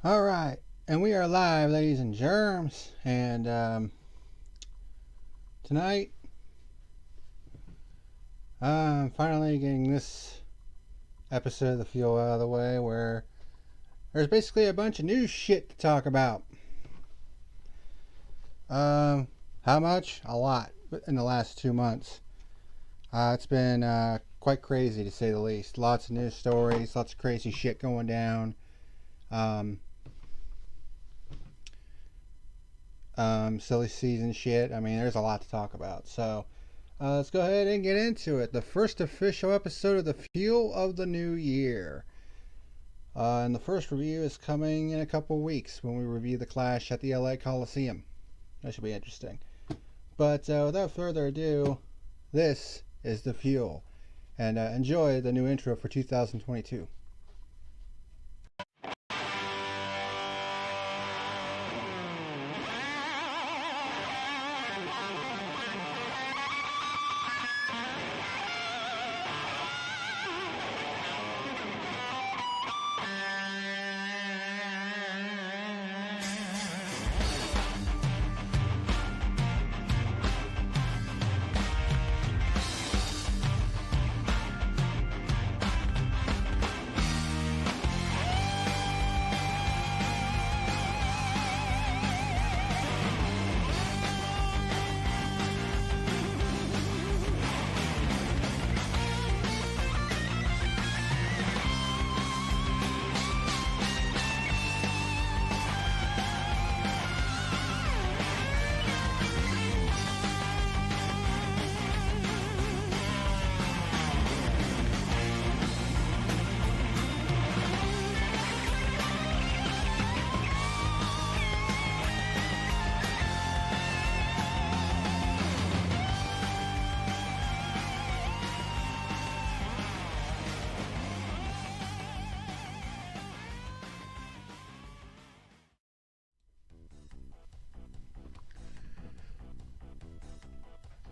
All right, and we are live, ladies and germs. And tonight, I'm finally getting this episode of The Fuel out of the way, where there's basically a bunch of new shit to talk about. How much? A lot in the last 2 months. It's been quite crazy, to say the least. Lots of news stories, lots of crazy shit going down. Silly season shit. I mean, there's a lot to talk about. So, let's go ahead and get into it. The first official episode of The Fuel of the New Year. And the first review is coming in a couple weeks when we review the Clash at the LA Coliseum. That should be interesting. But without further ado, this is The Fuel. And enjoy the new intro for 2022.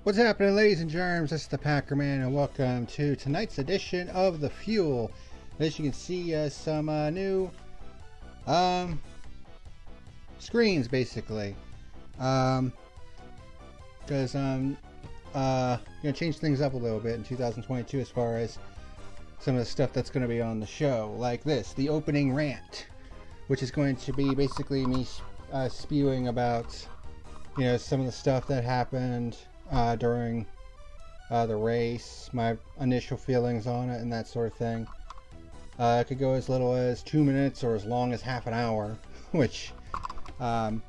What's happening, ladies and germs? This is the Packerman, and welcome to tonight's edition of The Fuel. As you can see, some new screens, basically. Because I'm gonna change things up a little bit in 2022 as far as some of the stuff that's going to be on the show, like this, the opening rant, which is going to be basically me spewing about, some of the stuff that happened during the race, my initial feelings on it, and that sort of thing. It could go as little as 2 minutes or as long as half an hour, which I've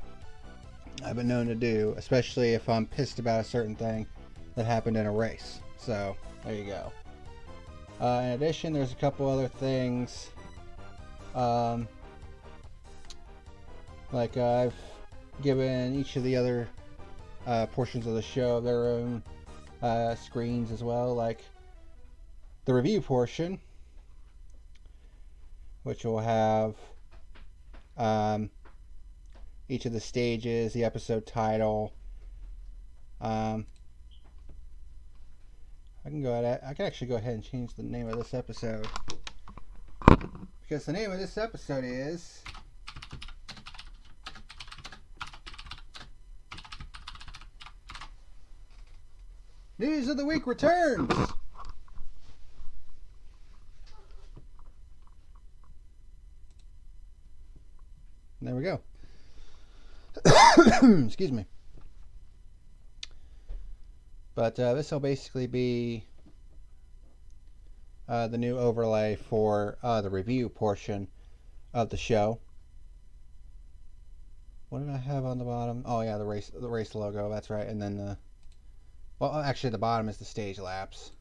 been known to do, especially if I'm pissed about a certain thing that happened in a race. So, there you go. In addition, there's a couple other things. Like I've given each of the other portions of the show their own screens as well, like the review portion, which will have each of the stages, the episode title. I can actually go ahead and change the name of this episode, because the name of this episode is News of the Week Returns. There we go. Excuse me. But this will basically be the new overlay for the review portion of the show. What did I have on the bottom? Oh yeah, the race logo. That's right. And then actually the bottom is the stage laps.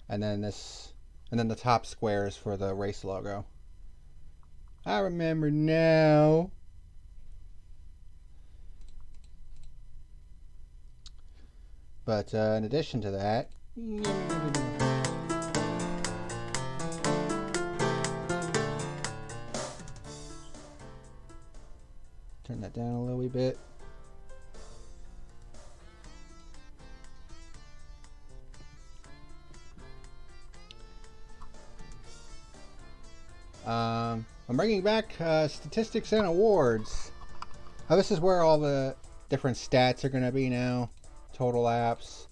And then the top squares for the race logo. I remember now. But in addition to that, turn that down a little wee bit. I'm bringing back statistics and awards. This is where all the different stats are going to be now. Total laps,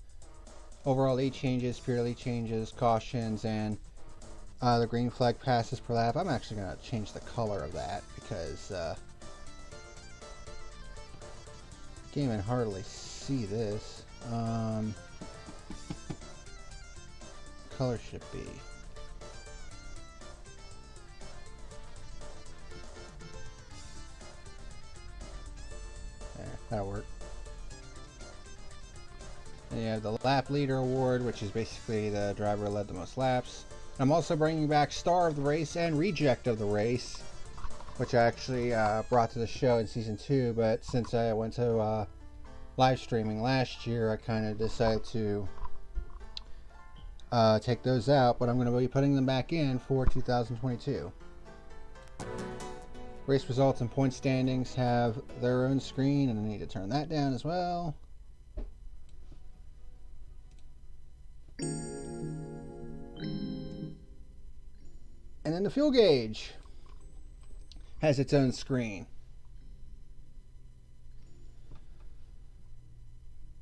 overall lead changes, pure lead changes, cautions, and the green flag passes per lap. I'm actually going to change the color of that because can't even hardly see this. Color should be there. That'll work. And you have the lap leader award, which is basically the driver who led the most laps. I'm also bringing back star of the race and reject of the race, which I actually brought to the show in season 2, but since I went to live streaming last year, I kind of decided to take those out, but I'm going to be putting them back in for 2022. Race results and point standings have their own screen, and I need to turn that down as well. And then the fuel gauge has its own screen.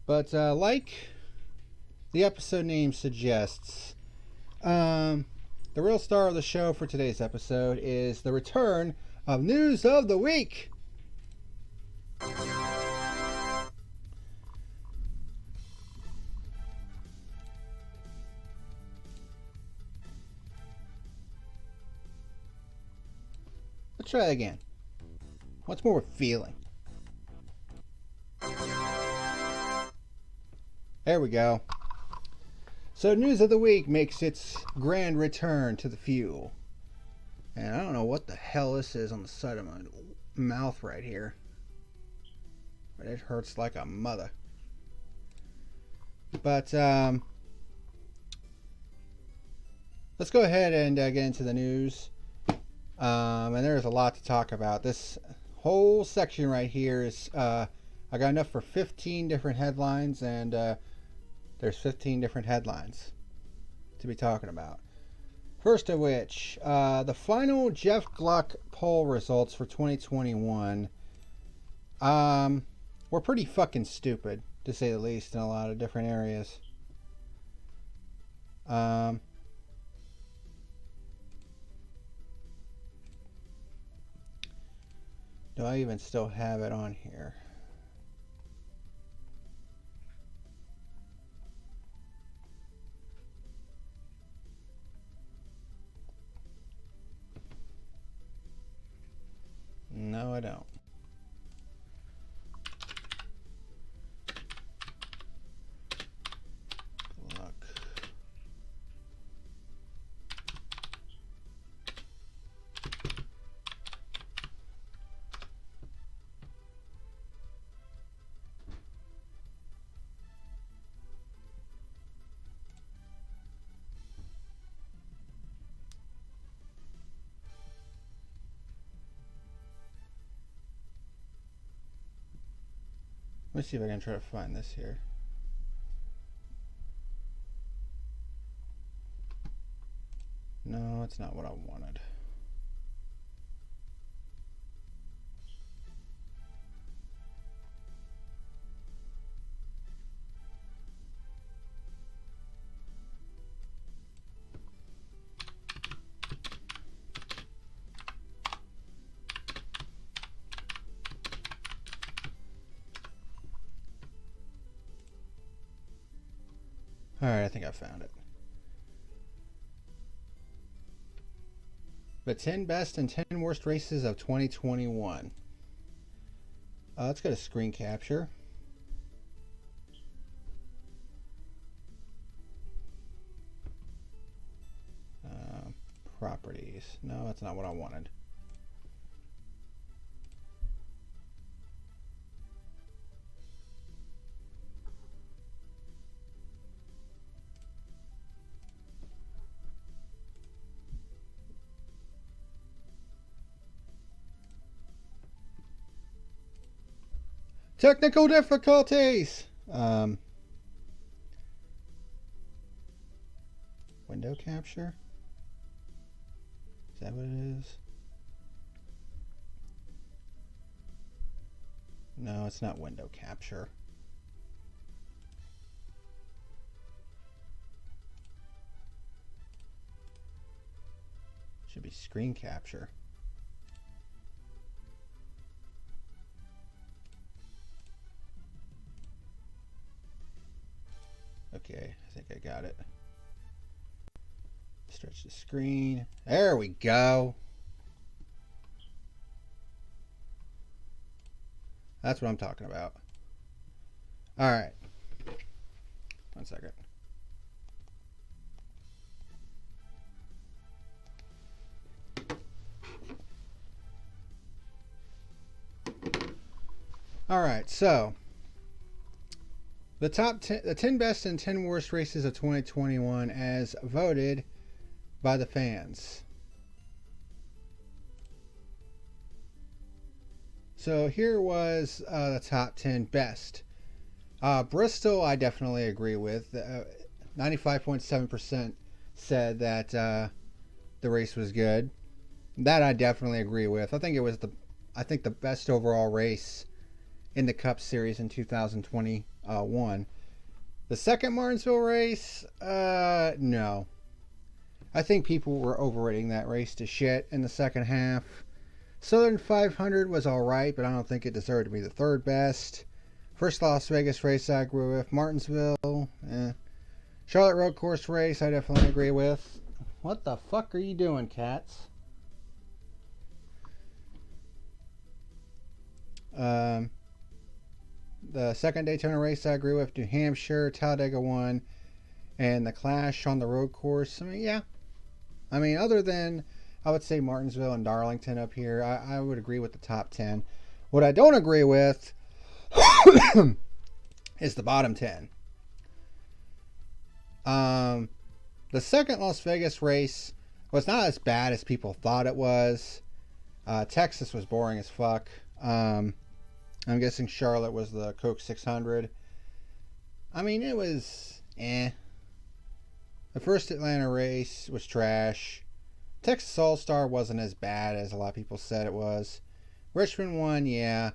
But like the episode name suggests, the real star of the show for today's episode is the return of News of the Week. Let's try that again. What's more we're feeling? There we go. So News of the Week makes its grand return to the fuel. And I don't know what the hell this is on the side of my mouth right here. But it hurts like a mother. But let's go ahead and get into the news. And there's a lot to talk about. This whole section right here is I got enough for 15 different headlines, and there's 15 different headlines to be talking about. First of which, the final Jeff Gluck poll results for 2021 were pretty fucking stupid, to say the least, in a lot of different areas. Do I even still have it on here? No, I don't. Look. Let me see if I can try to find this here. No, it's not what I wanted. Alright, I think I found it. The 10 best and 10 worst races of 2021. Let's go to screen capture. Properties. No, that's not what I wanted. Technical difficulties! Window capture? Is that what it is? No, it's not window capture. Should be screen capture. Okay, I think I got it. Stretch the screen. There we go. That's what I'm talking about. All right. 1 second. All right, so the top 10, the 10 best and 10 worst races of 2021 as voted by the fans. So here was the top 10 best. Bristol, I definitely agree with. 95.7% said that the race was good. That I definitely agree with. I think it was the best overall race in the Cup Series in 2021. The second Martinsville race, no. I think people were overrating that race to shit in the second half. Southern 500 was alright, but I don't think it deserved to be the third best. First Las Vegas race I agree with. Martinsville, Charlotte Road Course race I definitely agree with. What the fuck are you doing, cats? The second Daytona race I agree with. New Hampshire, Talladega 1, and the Clash on the road course. I mean, yeah. I mean, other than, I would say Martinsville and Darlington up here, I would agree with the top 10. What I don't agree with is the bottom 10. The second Las Vegas race was not as bad as people thought it was. Texas was boring as fuck. I'm guessing Charlotte was the Coke 600. I mean, it was eh. The first Atlanta race was trash. Texas All-Star wasn't as bad as a lot of people said it was. Richmond won, yeah.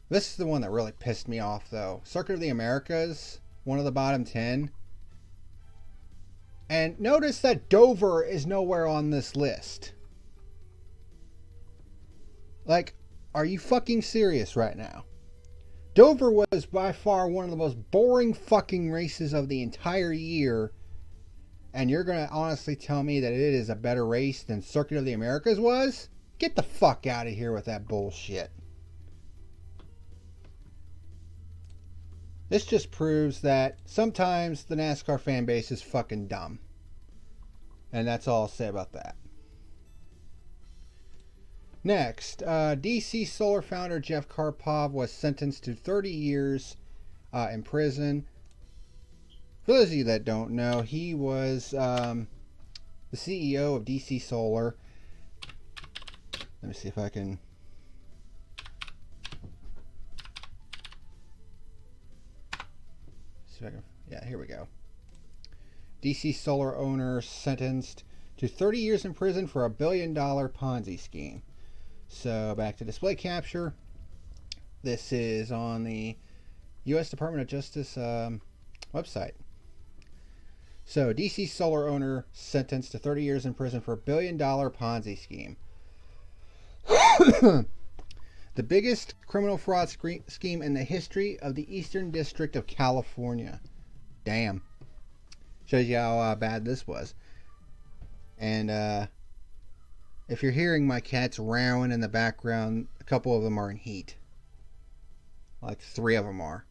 This is the one that really pissed me off, though. Circuit of the Americas, one of the bottom 10. And notice that Dover is nowhere on this list. Like, are you fucking serious right now? Dover was by far one of the most boring fucking races of the entire year. And you're going to honestly tell me that it is a better race than Circuit of the Americas was? Get the fuck out of here with that bullshit. This just proves that sometimes the NASCAR fan base is fucking dumb. And that's all I'll say about that. Next, DC Solar founder Jeff Karpov was sentenced to 30 years in prison. For those of you that don't know, he was the CEO of DC Solar. Let me see if I can... Yeah, here we go. DC Solar owner sentenced to 30 years in prison for a $1 billion Ponzi scheme. So back to display capture. This is on the U.S. Department of Justice website. So DC Solar owner sentenced to 30 years in prison for a $1 billion Ponzi scheme. The biggest criminal fraud scheme in the history of the Eastern District of California. Damn. Shows you how bad this was. And if you're hearing my cats rowing in the background, a couple of them are in heat. Like 3 of them are.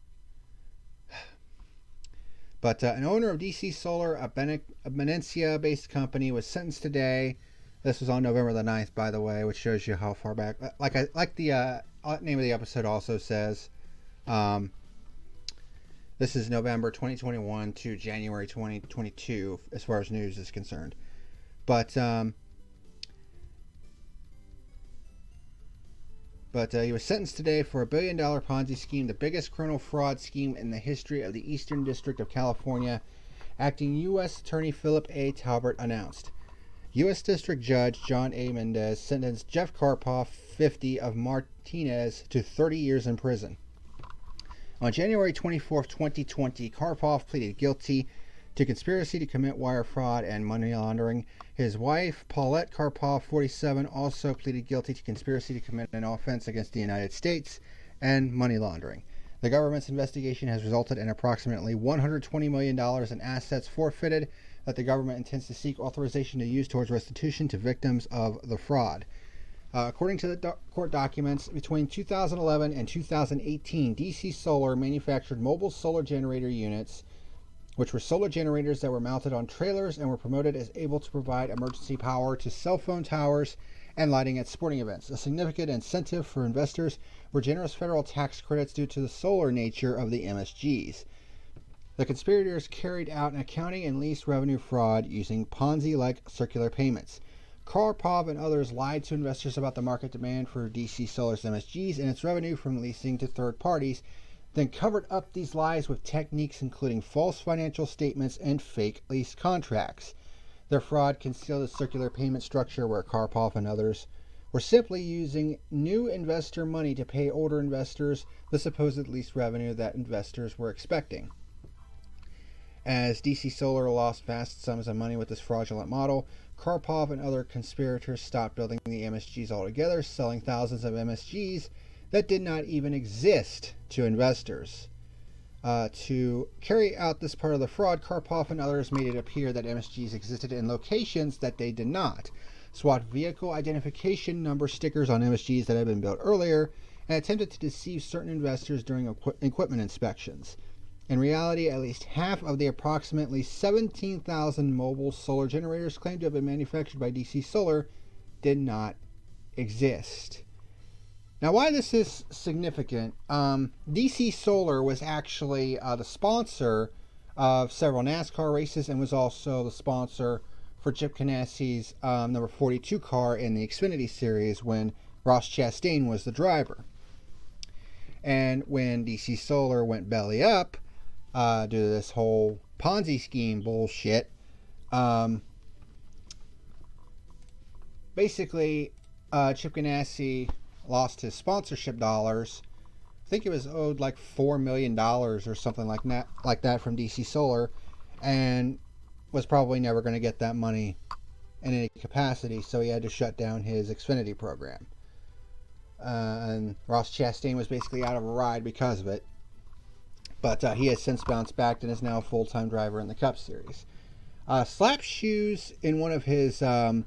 But an owner of DC Solar, a Venecia-based company, was sentenced today. This was on November the 9th, by the way, which shows you how far back. Like the name of the episode also says. This is November 2021 to January 2022, as far as news is concerned. But he was sentenced today for a $1 billion Ponzi scheme, the biggest criminal fraud scheme in the history of the Eastern District of California, acting U.S. Attorney Philip A. Talbert announced. U.S. District Judge John A. Mendez sentenced Jeff Karpov, 50, of Martinez to 30 years in prison. On January 24th, 2020, Karpov pleaded guilty to conspiracy to commit wire fraud and money laundering. His wife, Paulette Karpov, 47, also pleaded guilty to conspiracy to commit an offense against the United States and money laundering. The government's investigation has resulted in approximately $120 million in assets forfeited that the government intends to seek authorization to use towards restitution to victims of the fraud. According to the court documents, between 2011 and 2018, DC Solar manufactured mobile solar generator units, which were solar generators that were mounted on trailers and were promoted as able to provide emergency power to cell phone towers and lighting at sporting events. A significant incentive for investors were generous federal tax credits due to the solar nature of the MSGs. The conspirators carried out an accounting and lease revenue fraud using Ponzi-like circular payments. Karpov and others lied to investors about the market demand for DC Solar's MSGs and its revenue from leasing to third parties, then covered up these lies with techniques including false financial statements and fake lease contracts. Their fraud concealed a circular payment structure where Karpov and others were simply using new investor money to pay older investors the supposed lease revenue that investors were expecting. As DC Solar lost vast sums of money with this fraudulent model, Karpov and other conspirators stopped building the MSGs altogether, selling thousands of MSGs that did not even exist to investors. To carry out this part of the fraud, Karpov and others made it appear that MSGs existed in locations that they did not, swapped vehicle identification number stickers on MSGs that had been built earlier, and attempted to deceive certain investors during equipment inspections. In reality, at least half of the approximately 17,000 mobile solar generators claimed to have been manufactured by DC Solar did not exist. Now, why this is significant, DC Solar was actually the sponsor of several NASCAR races and was also the sponsor for Chip Ganassi's number 42 car in the Xfinity Series when Ross Chastain was the driver. And when DC Solar went belly up, due to this whole Ponzi scheme bullshit, basically Chip Ganassi lost his sponsorship dollars. I think it was owed like $4 million or something like that from DC Solar, and was probably never going to get that money in any capacity, so he had to shut down his Xfinity program. And Ross Chastain was basically out of a ride because of it. But he has since bounced back and is now a full-time driver in the Cup Series. Slap Shoes, in one of his Liars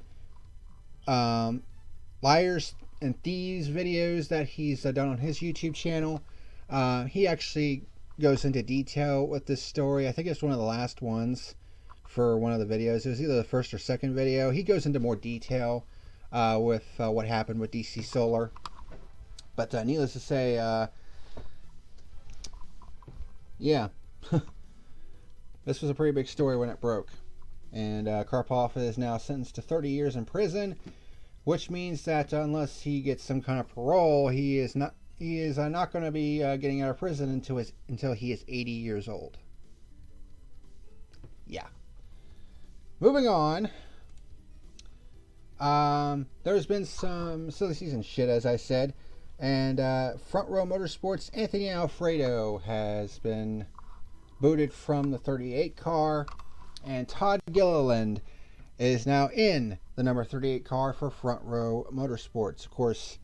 and Thieves videos that he's done on his YouTube channel, he actually goes into detail with this story. I think it's one of the last ones for one of the videos. It was either the first or second video. He goes into more detail with what happened with DC Solar. But needless to say, yeah, this was a pretty big story when it broke. And Karpov is now sentenced to 30 years in prison, which means that unless he gets some kind of parole, he is not going to be getting out of prison until he is 80 years old. Yeah. Moving on. There's been some silly season shit, as I said. And Front Row Motorsports' Anthony Alfredo has been booted from the 38 car. And Todd Gilliland is now in the number 38 car for Front Row Motorsports. Of course,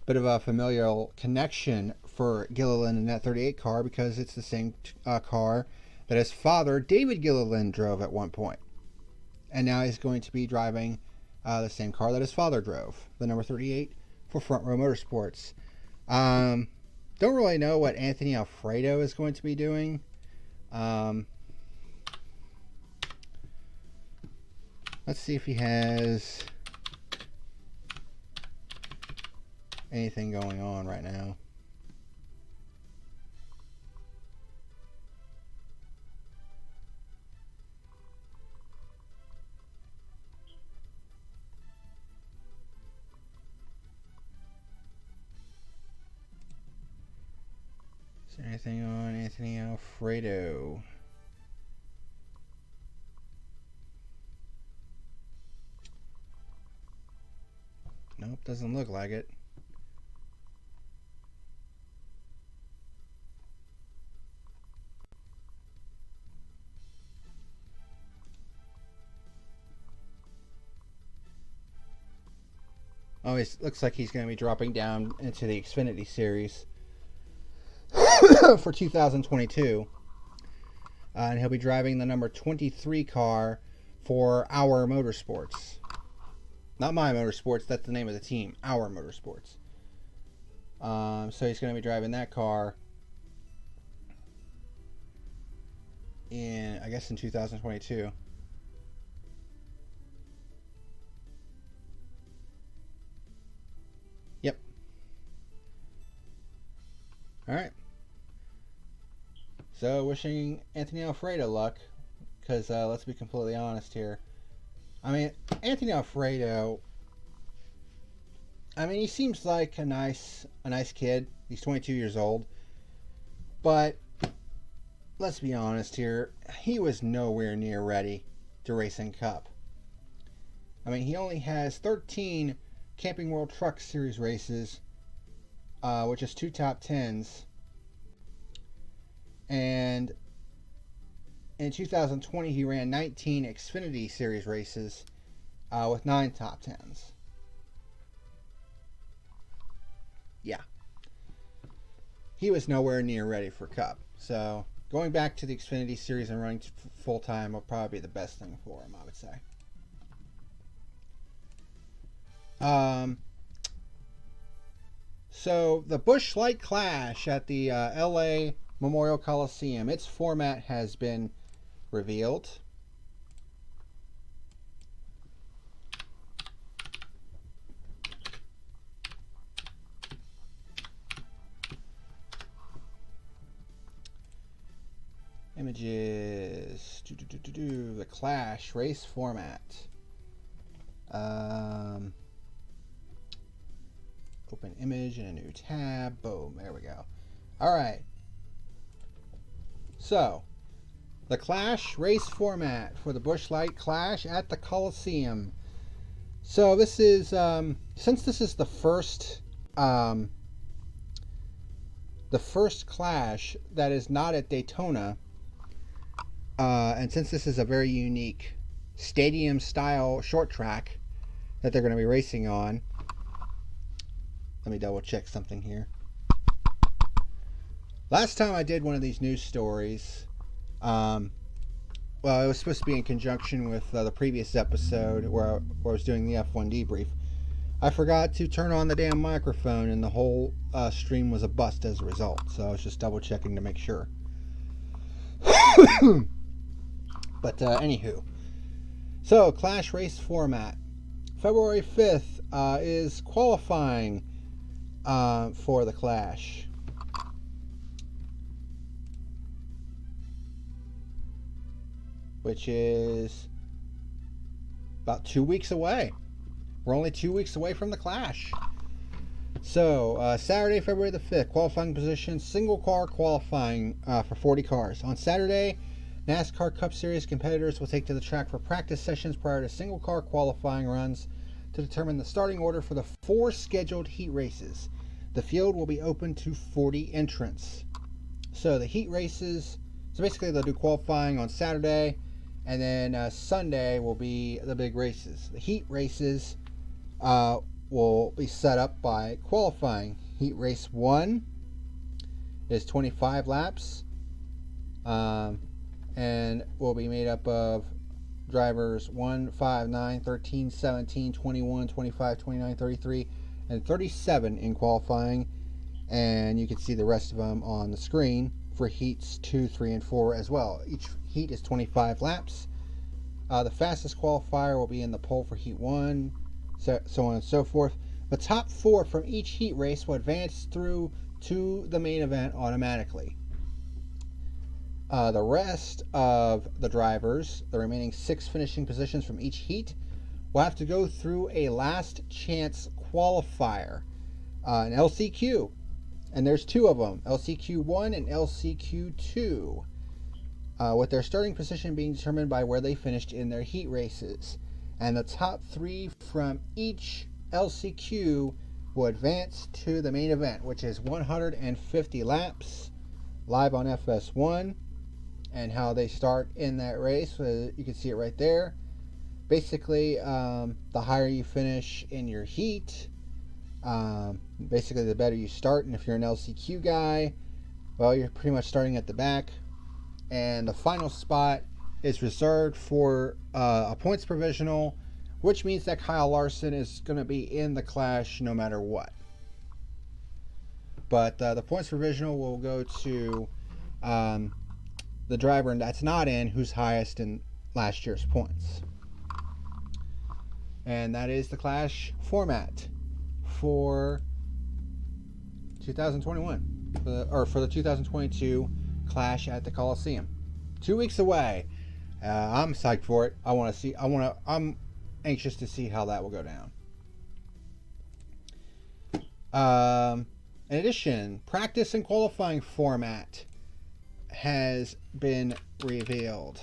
bit of a familial connection for Gilliland in that 38 car because it's the same car that his father, David Gilliland, drove at one point. And now he's going to be driving the same car that his father drove, the number 38 for Front Row Motorsports. Don't really know what Anthony Alfredo is going to be doing. Let's see if he has anything going on right now. Is there anything on Anthony Alfredo? Nope, doesn't look like it. Oh, it looks like he's going to be dropping down into the Xfinity Series for 2022. And he'll be driving the number 23 car for Our Motorsports. Not My Motorsports, that's the name of the team. Our Motorsports. So he's going to be driving that car in 2022. Yep. Alright. So, wishing Anthony Alfredo luck, because let's be completely honest here. I mean, Anthony Alfredo, he seems like a nice kid. He's 22 years old. But, let's be honest here, he was nowhere near ready to race in Cup. He only has 13 Camping World Truck Series races, which is 2 top 10s. And in 2020, he ran 19 Xfinity Series races with 9 top 10s. Yeah. He was nowhere near ready for Cup. So, going back to the Xfinity Series and running full-time will probably be the best thing for him, I would say. So, the Busch Light Clash at the LA Memorial Coliseum, its format has been revealed. Images. The Clash race format. Open image in a new tab. Boom. There we go. All right. So, the Clash race format for the Busch Light Clash at the Coliseum. So this is, since this is the first Clash that is not at Daytona, and since this is a very unique stadium-style short track that they're going to be racing on, let me double check something here. Last time I did one of these news stories, well, it was supposed to be in conjunction with the previous episode where I was doing the F1 debrief. I forgot to turn on the damn microphone, and the whole stream was a bust as a result. So I was just double checking to make sure. But anywho, so Clash race format. February 5th is qualifying for the Clash. Which is about 2 weeks away. We're only 2 weeks away from the Clash. So, Saturday, February the 5th, qualifying position, single car qualifying for 40 cars. On Saturday, NASCAR Cup Series competitors will take to the track for practice sessions prior to single car qualifying runs to determine the starting order for the 4 scheduled heat races. The field will be open to 40 entrants. So, the heat races, so basically they'll do qualifying on Saturday, and then Sunday will be the big races. The heat races will be set up by qualifying. Heat race 1 is 25 laps and will be made up of drivers 1, 5, 9, 13, 17, 21, 25, 29, 33, and 37 in qualifying. And you can see the rest of them on the screen for heats 2, 3, and 4 as well. Each heat is 25 laps. The fastest qualifier will be in the pole for heat 1, so on and so forth. The top 4 from each heat race will advance through to the main event automatically. The rest of the drivers, the remaining 6 finishing positions from each heat, will have to go through a last chance qualifier, an LCQ. And there's 2 of them, LCQ1 and LCQ2, with their starting position being determined by where they finished in their heat races. And the top 3 from each LCQ will advance to the main event, which is 150 laps, live on FS1. And how they start in that race, you can see it right there. Basically, the higher you finish in your heat, Basically, the better you start, and if you're an LCQ guy, well, you're pretty much starting at the back. And the final spot is reserved for a points provisional, which means that Kyle Larson is going to be in the clash no matter what. But the points provisional will go to the driver that's not in, who's highest in last year's points. And that is the clash format for 2021, for the 2022 Clash at the Coliseum. 2 weeks away. I'm psyched for it. I'm anxious to see how that will go down. In addition, practice and qualifying format has been revealed.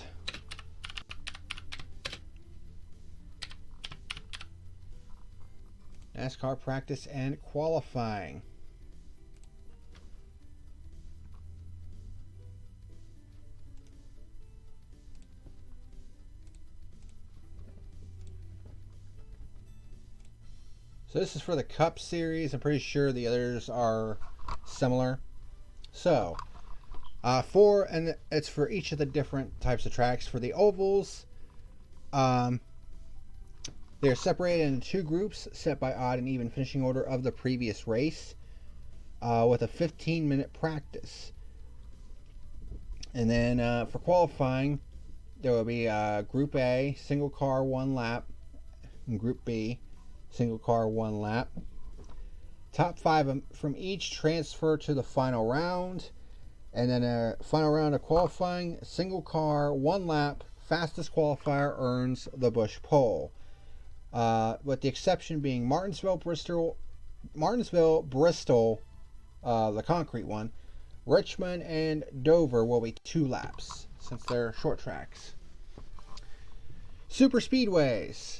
NASCAR practice and qualifying. So this is for the Cup Series. I'm pretty sure the others are similar. So, it's for each of the different types of tracks. For the ovals, they're separated into two groups set by odd and even finishing order of the previous race, with a 15-minute practice. And then for qualifying, there will be Group A, single car, 1 lap, and Group B, single car, 1 lap. Top 5 from each transfer to the final round. And then a final round of qualifying, single car, 1 lap, fastest qualifier earns the Busch pole. With the exception being Martinsville, Bristol, the concrete one. Richmond and Dover will be 2 laps, since they're short tracks. Super Speedways.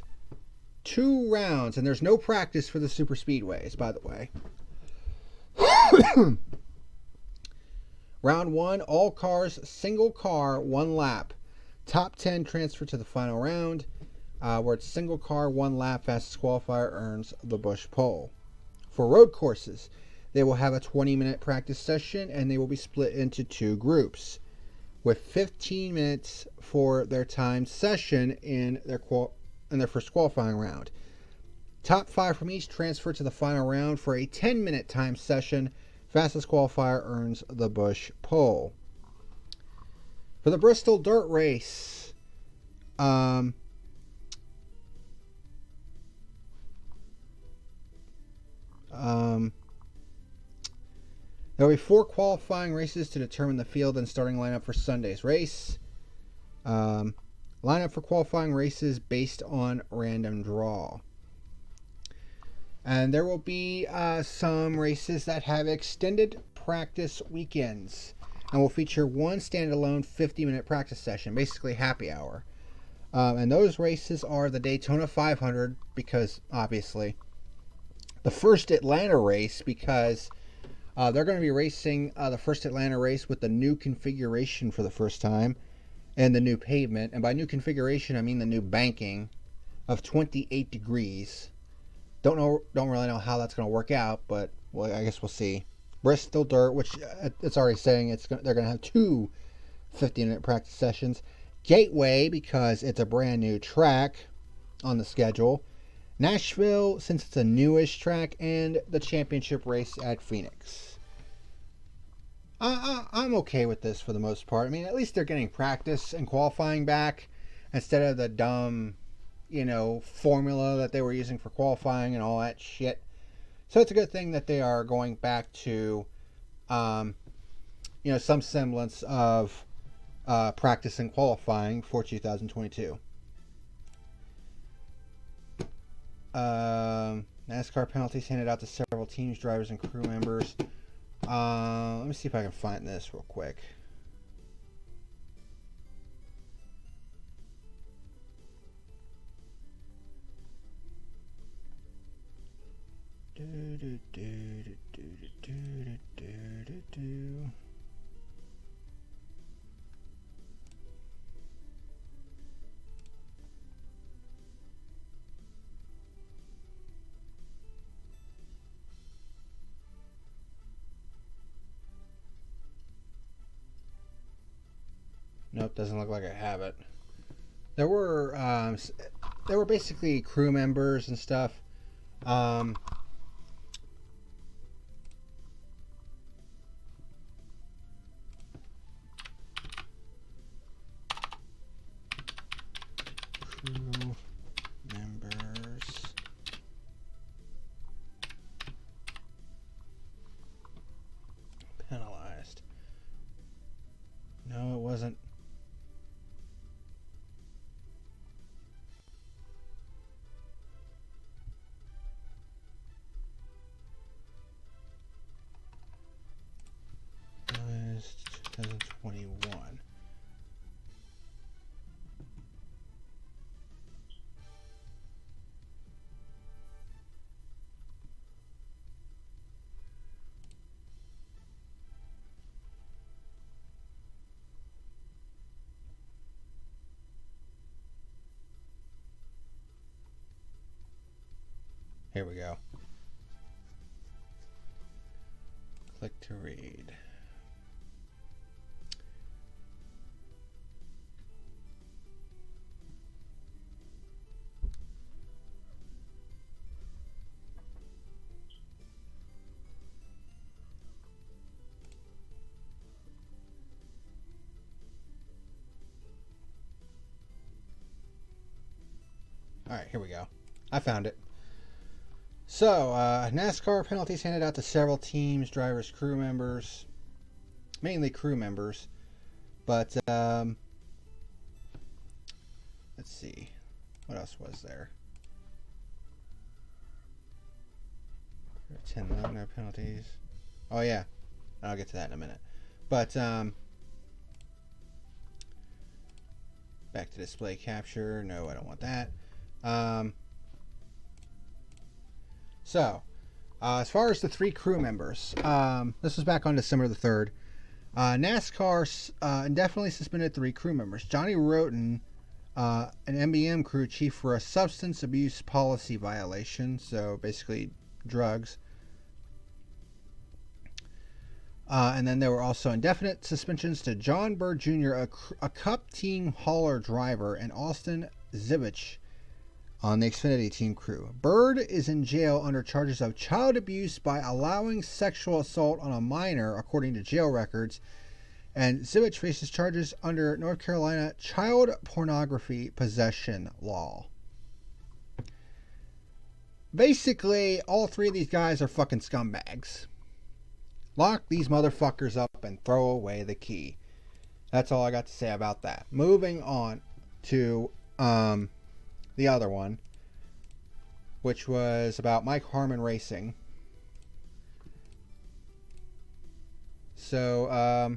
2 rounds, and there's no practice for the Super Speedways, by the way. Round 1, all cars, single car, 1 lap. Top 10 transfer to the final round, where it's single car, 1 lap, fastest qualifier earns the Busch pole. For road courses, they will have a 20-minute practice session, and they will be split into 2 groups, with 15 minutes for their timed session in their first qualifying round. Top 5 from each transfer to the final round for a 10-minute time session. Fastest qualifier earns the Busch pole. For the Bristol Dirt Race, there will be 4 qualifying races to determine the field and starting lineup for Sunday's race. Lineup for qualifying races based on random draw. And there will be some races that have extended practice weekends and will feature 1 standalone 50-minute practice session, basically happy hour. And those races are the Daytona 500, because obviously the first Atlanta race, because they're going to be racing the first Atlanta race with the new configuration for the first time and the new pavement. And by new configuration, I mean the new banking of 28 degrees. Don't really know how that's going to work out, but well, I guess we'll see. Bristol Dirt, which it's already saying they're going to have 2 50-minute practice sessions. Gateway, because it's a brand new track on the schedule. Nashville, since it's a newish track, and the championship race at Phoenix. I'm okay with this for the most part. I mean, at least they're getting practice and qualifying back instead of the dumb, formula that they were using for qualifying and all that shit. So it's a good thing that they are going back to, some semblance of practice and qualifying for 2022. NASCAR penalties handed out to several teams, drivers, and crew members. Let me see if I can find this real quick. Nope, doesn't look like I have it. There were basically crew members and stuff. Crew members. Penalized. No, it wasn't. It was 2021. Here we go. Click to read. All right, here we go. I found it. So, NASCAR penalties handed out to several teams, drivers, crew members, mainly crew members. But, let's see. What else was there? 10 no penalties. Oh, yeah. I'll get to that in a minute. But, back to display capture. No, I don't want that. So, as far as the 3 crew members, this was back on December the 3rd. NASCAR indefinitely suspended 3 crew members. Johnny Roten, an MBM crew chief for a substance abuse policy violation, so basically drugs. And then there were also indefinite suspensions to John Bird Jr., a Cup team hauler driver, and Austin Zivich on the Xfinity team crew. Bird is in jail under charges of child abuse by allowing sexual assault on a minor, according to jail records. And Zivich faces charges under North Carolina child pornography possession law. Basically, all 3 of these guys are fucking scumbags. Lock these motherfuckers up and throw away the key. That's all I got to say about that. Moving on to the other one, which was about Mike Harmon Racing. So,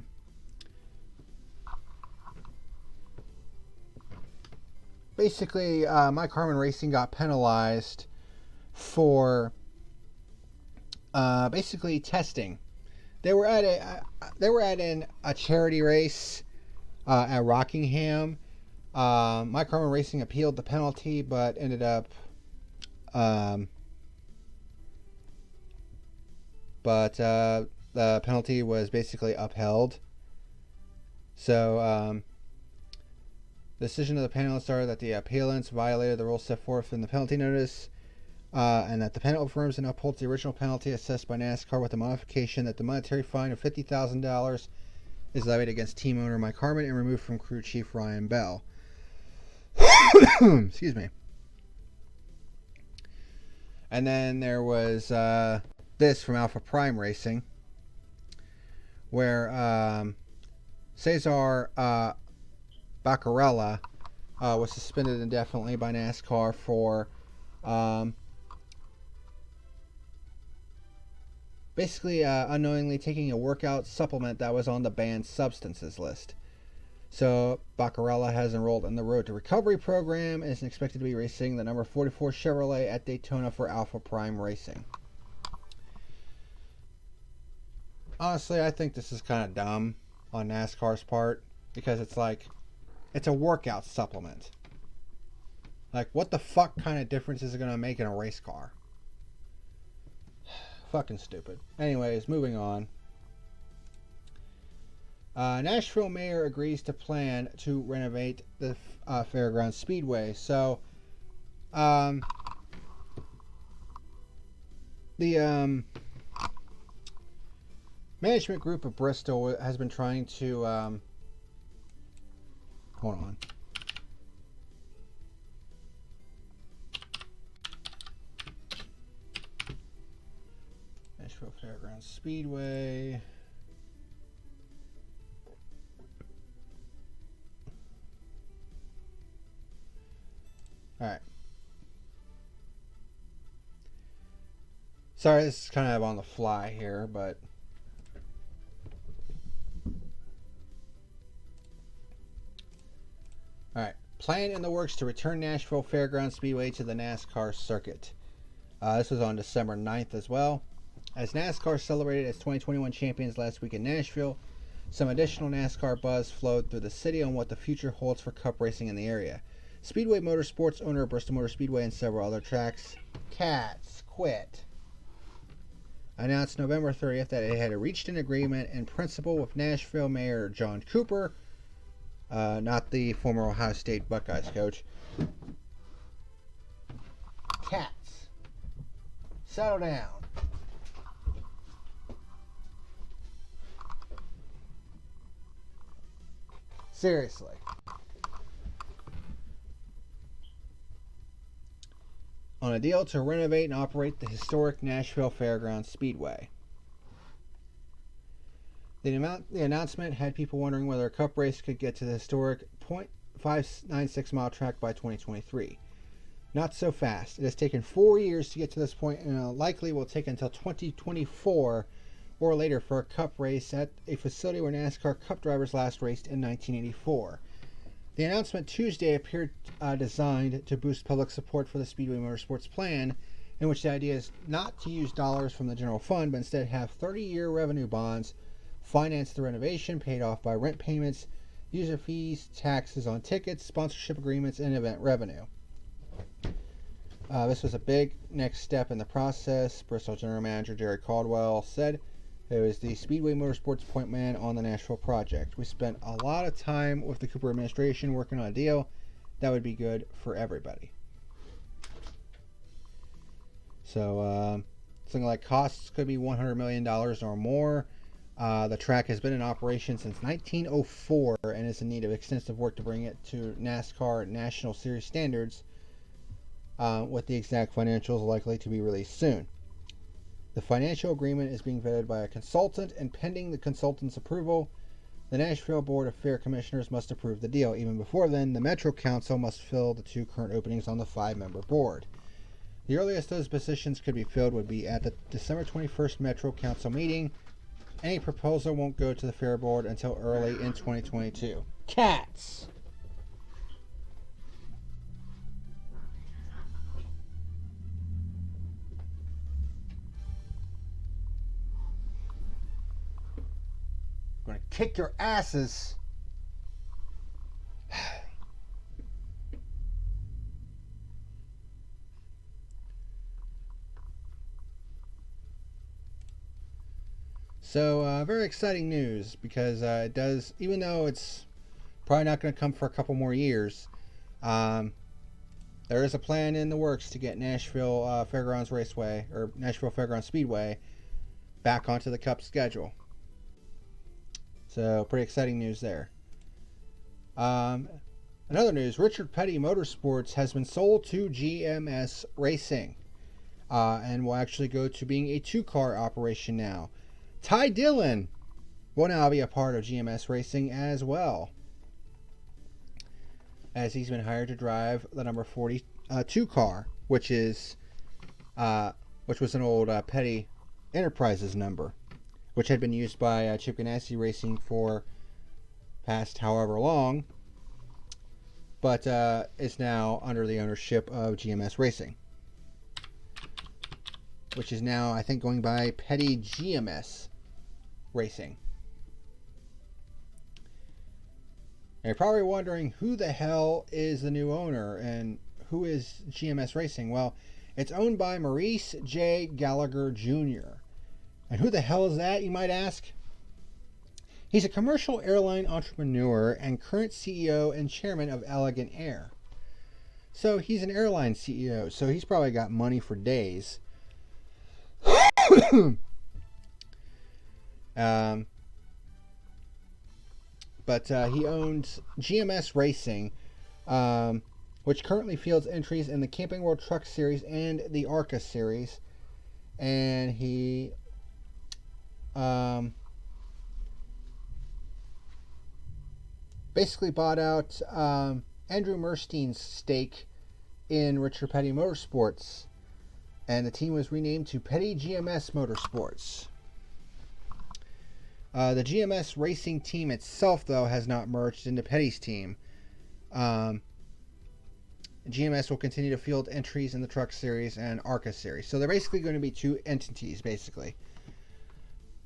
basically, Mike Harmon Racing got penalized for basically testing. They were at a charity race at Rockingham. Mike Harmon Racing appealed the penalty, but ended up the penalty was basically upheld. So the decision of the panelists are that the appellants violated the rules set forth in the penalty notice, and that the panel affirms and upholds the original penalty assessed by NASCAR with the modification that the monetary fine of $50,000 is levied against team owner Mike Harmon and removed from crew chief Ryan Bell. Excuse me. And then there was this from Alpha Prime Racing, where Cesar Baccarella was suspended indefinitely by NASCAR for basically unknowingly taking a workout supplement that was on the banned substances list. So Baccarella has enrolled in the Road to Recovery program and is expected to be racing the number 44 Chevrolet at Daytona for Alpha Prime Racing. Honestly, I think this is kind of dumb on NASCAR's part, because it's like, it's a workout supplement. Like, what the fuck kind of difference is it going to make in a race car? Fucking stupid. Anyways, moving on. Nashville mayor agrees to plan to renovate the Fairgrounds Speedway. So, the management group of Bristol has been trying to hold on. Nashville Fairgrounds Speedway. All right. Sorry, this is kind of on the fly here, but all right. Plan in the works to return Nashville Fairgrounds Speedway to the NASCAR circuit. This was on December 9th as well. As NASCAR celebrated its 2021 champions last week in Nashville, some additional NASCAR buzz flowed through the city on what the future holds for cup racing in the area. Speedway Motorsports, owner of Bristol Motor Speedway and several other tracks, Cats Quit, announced November 30th that it had reached an agreement in principle with Nashville Mayor John Cooper, not the former Ohio State Buckeyes coach. Cats, settle down. Seriously. On a deal to renovate and operate the historic Nashville Fairgrounds Speedway. The announcement had people wondering whether a cup race could get to the historic .596 mile track by 2023. Not so fast. It has taken 4 years to get to this point, and likely will take until 2024 or later for a cup race at a facility where NASCAR cup drivers last raced in 1984. The announcement Tuesday appeared designed to boost public support for the Speedway Motorsports plan, in which the idea is not to use dollars from the general fund, but instead have 30-year revenue bonds finance the renovation, paid off by rent payments, user fees, taxes on tickets, sponsorship agreements, and event revenue. This was a big next step in the process, Bristol General Manager Jerry Caldwell said. It was the Speedway Motorsports point man on the Nashville project. We spent a lot of time with the Cooper administration working on a deal that would be good for everybody. So, something like costs could be $100 million or more. The track has been in operation since 1904 and is in need of extensive work to bring it to NASCAR National Series standards, with the exact financials likely to be released soon. The financial agreement is being vetted by a consultant, and pending the consultant's approval, the Nashville Board of Fair Commissioners must approve the deal. Even before then, the Metro Council must fill the 2 current openings on the 5-member board. The earliest those positions could be filled would be at the December 21st Metro Council meeting. Any proposal won't go to the Fair Board until early in 2022. Cats! Gonna kick your asses. So, very exciting news, because it does, even though it's probably not going to come for a couple more years, there is a plan in the works to get Nashville Fairgrounds Raceway, or Nashville Fairgrounds Speedway, back onto the Cup schedule. So, pretty exciting news there. Another news, Richard Petty Motorsports has been sold to GMS Racing, and will actually go to being a 2-car operation now. Ty Dillon will now be a part of GMS Racing as well, as he's been hired to drive the number 42 car, which was an old Petty Enterprises number, which had been used by Chip Ganassi Racing for past however long, but is now under the ownership of GMS Racing, which is now, I think, going by Petty GMS Racing. And you're probably wondering who the hell is the new owner and who is GMS Racing. Well, it's owned by Maurice J. Gallagher Jr. And who the hell is that, you might ask? He's a commercial airline entrepreneur and current CEO and chairman of Elegant Air. So he's an airline CEO, so he's probably got money for days. But he owns GMS Racing, which currently fields entries in the Camping World Truck Series and the ARCA Series. And he basically bought out Andrew Murstein's stake in Richard Petty Motorsports, and the team was renamed to Petty GMS Motorsports. The GMS Racing team itself, though, has not merged into Petty's team. GMS will continue to field entries in the Truck Series and ARCA Series. So they're basically going to be two entities, basically.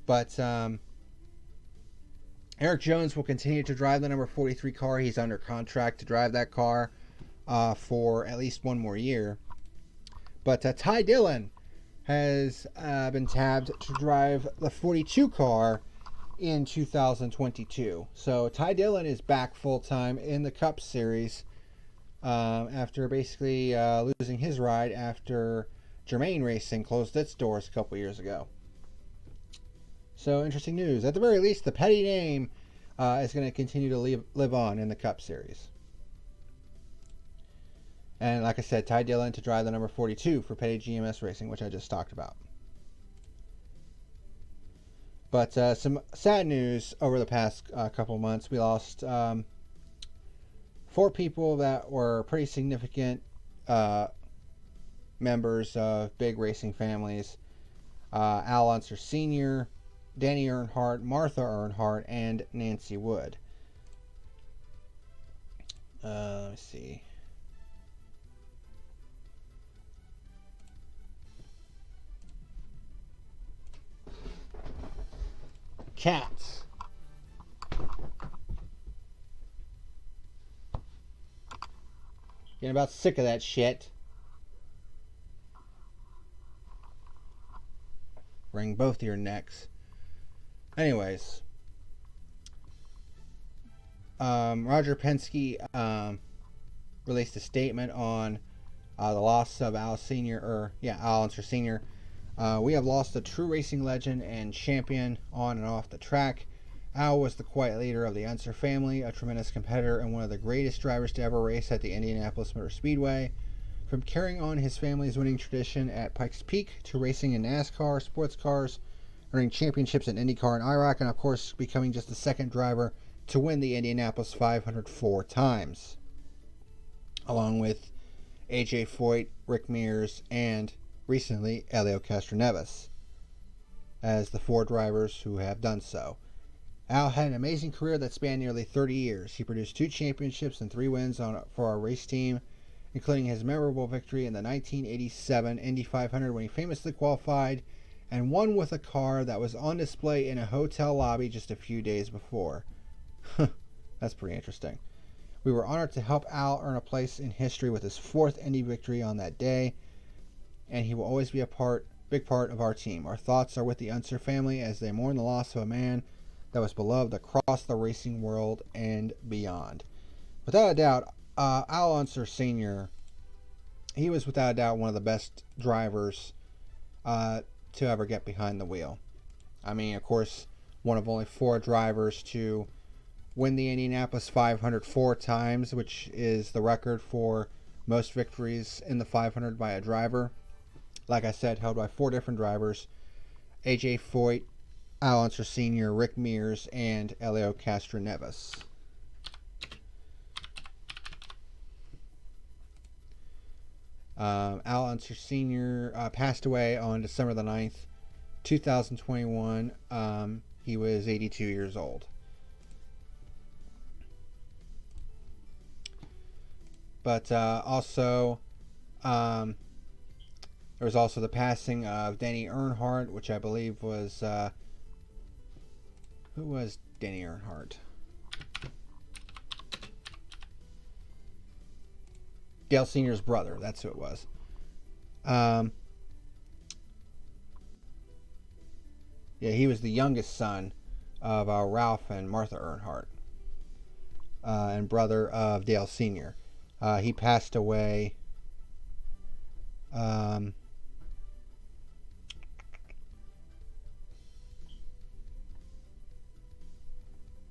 But Eric Jones will continue to drive the number 43 car. He's under contract to drive that car for at least one more year. But Ty Dillon has been tabbed to drive the 42 car in 2022. So Ty Dillon is back full-time in the Cup Series after basically losing his ride after Germain Racing closed its doors a couple years ago. So interesting news. At the very least, the Petty name is going to continue to live on in the Cup Series. And like I said, Ty Dillon to drive the number 42 for Petty GMS Racing, which I just talked about. But some sad news over the past couple months. We lost 4 people that were pretty significant members of big racing families. Al Unser Sr., Danny Earnhardt, Martha Earnhardt, and Nancy Wood. Let me see. Cats. Getting about sick of that shit. Wring both of your necks. Anyways. Roger Penske released a statement on the loss of Al Unser Sr. We have lost a true racing legend and champion on and off the track. Al was the quiet leader of the Unser family, a tremendous competitor and one of the greatest drivers to ever race at the Indianapolis Motor Speedway. From carrying on his family's winning tradition at Pikes Peak to racing in NASCAR, sports cars, earning championships in IndyCar and IROC, and of course becoming just the second driver to win the Indianapolis 500 4 times. Along with AJ Foyt, Rick Mears, and recently Helio Castroneves as the 4 drivers who have done so. Al had an amazing career that spanned nearly 30 years. He produced 2 championships and 3 wins for our race team, including his memorable victory in the 1987 Indy 500 when he famously qualified and won with a car that was on display in a hotel lobby just a few days before. That's pretty interesting. We were honored to help Al earn a place in history with his 4th Indy victory on that day, and he will always be a big part of our team. Our thoughts are with the Unser family as they mourn the loss of a man that was beloved across the racing world and beyond. Without a doubt, Al Unser Sr., he was without a doubt one of the best drivers to ever get behind the wheel. I mean, of course, one of only 4 drivers to win the Indianapolis 500 4 times, which is the record for most victories in the 500 by a driver. Like I said, held by 4 different drivers: AJ Foyt, Al Unser Sr., Rick Mears, and Helio Castroneves. Al Unser Sr. Passed away on December the 9th, 2021. He was 82 years old. But also, there was also the passing of Danny Earnhardt, which I believe was... who was Danny Earnhardt? Dale Sr.'s brother, that's who it was. Yeah, he was the youngest son of Ralph and Martha Earnhardt, and brother of Dale Sr. He passed away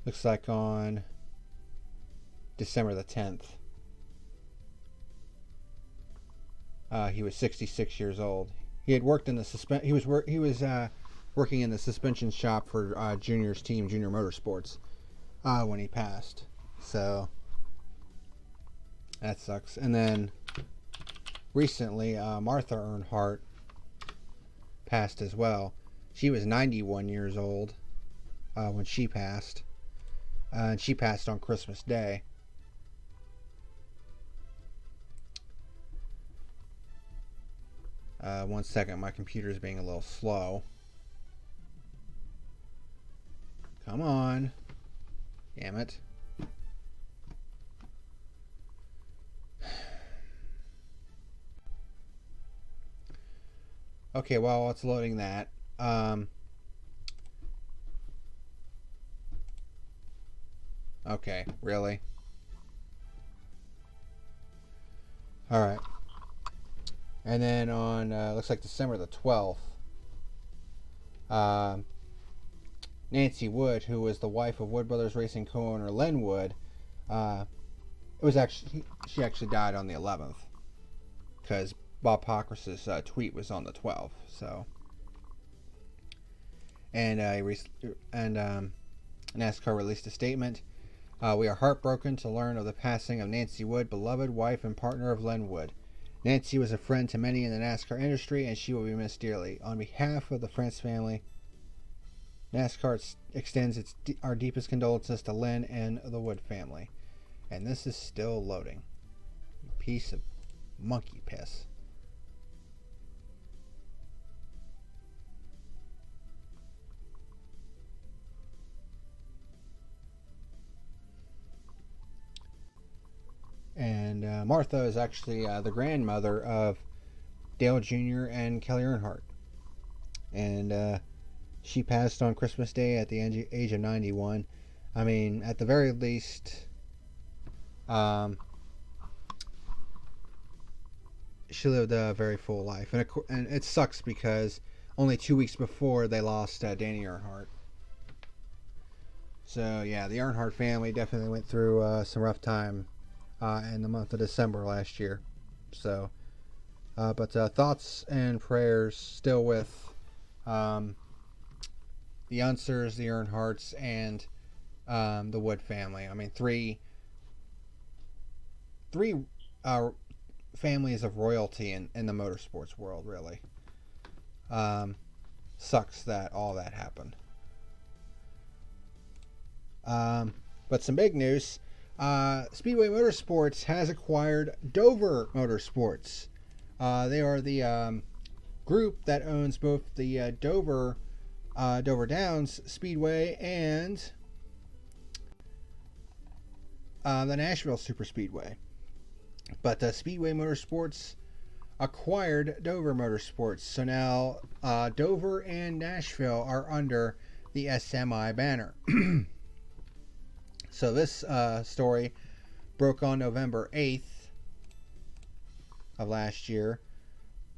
looks like on December the 10th. He was 66 years old. He had worked in the He was working in the suspension shop for Junior's team, Junior Motorsports, when he passed. So that sucks. And then recently, Martha Earnhardt passed as well. She was 91 years old when she passed. And she passed on Christmas Day. One second, my computer's being a little slow. Come on. Damn it. Okay, well, it's loading that. Okay, really? Alright. And then on, looks like December the 12th, Nancy Wood, who was the wife of Wood Brothers Racing co-owner Len Wood, she actually died on the 11th, because Bob Pockrass's tweet was on the 12th, so. And NASCAR released a statement. We are heartbroken to learn of the passing of Nancy Wood, beloved wife and partner of Len Wood. Nancy was a friend to many in the NASCAR industry, and she will be missed dearly. On behalf of the France family, NASCAR extends our deepest condolences to Len and the Wood family. And this is still loading. Piece of monkey piss. And Martha is actually the grandmother of Dale Jr. and Kelly Earnhardt. And she passed on Christmas Day at the age of 91. I mean, at the very least, she lived a very full life. And it sucks because only 2 weeks before they lost Danny Earnhardt. So, yeah, the Earnhardt family definitely went through some rough time in the month of December last year. So, but thoughts and prayers still with the Unsers, the Earnhardts, and the Wood family. I mean, three families of royalty in the motorsports world, really. Sucks that all that happened. But some big news. Speedway Motorsports has acquired Dover Motorsports. They are the group that owns both the Dover Downs Speedway and the Nashville Super Speedway. But Speedway Motorsports acquired Dover Motorsports. So now Dover and Nashville are under the SMI banner. So this story broke on November 8th of last year.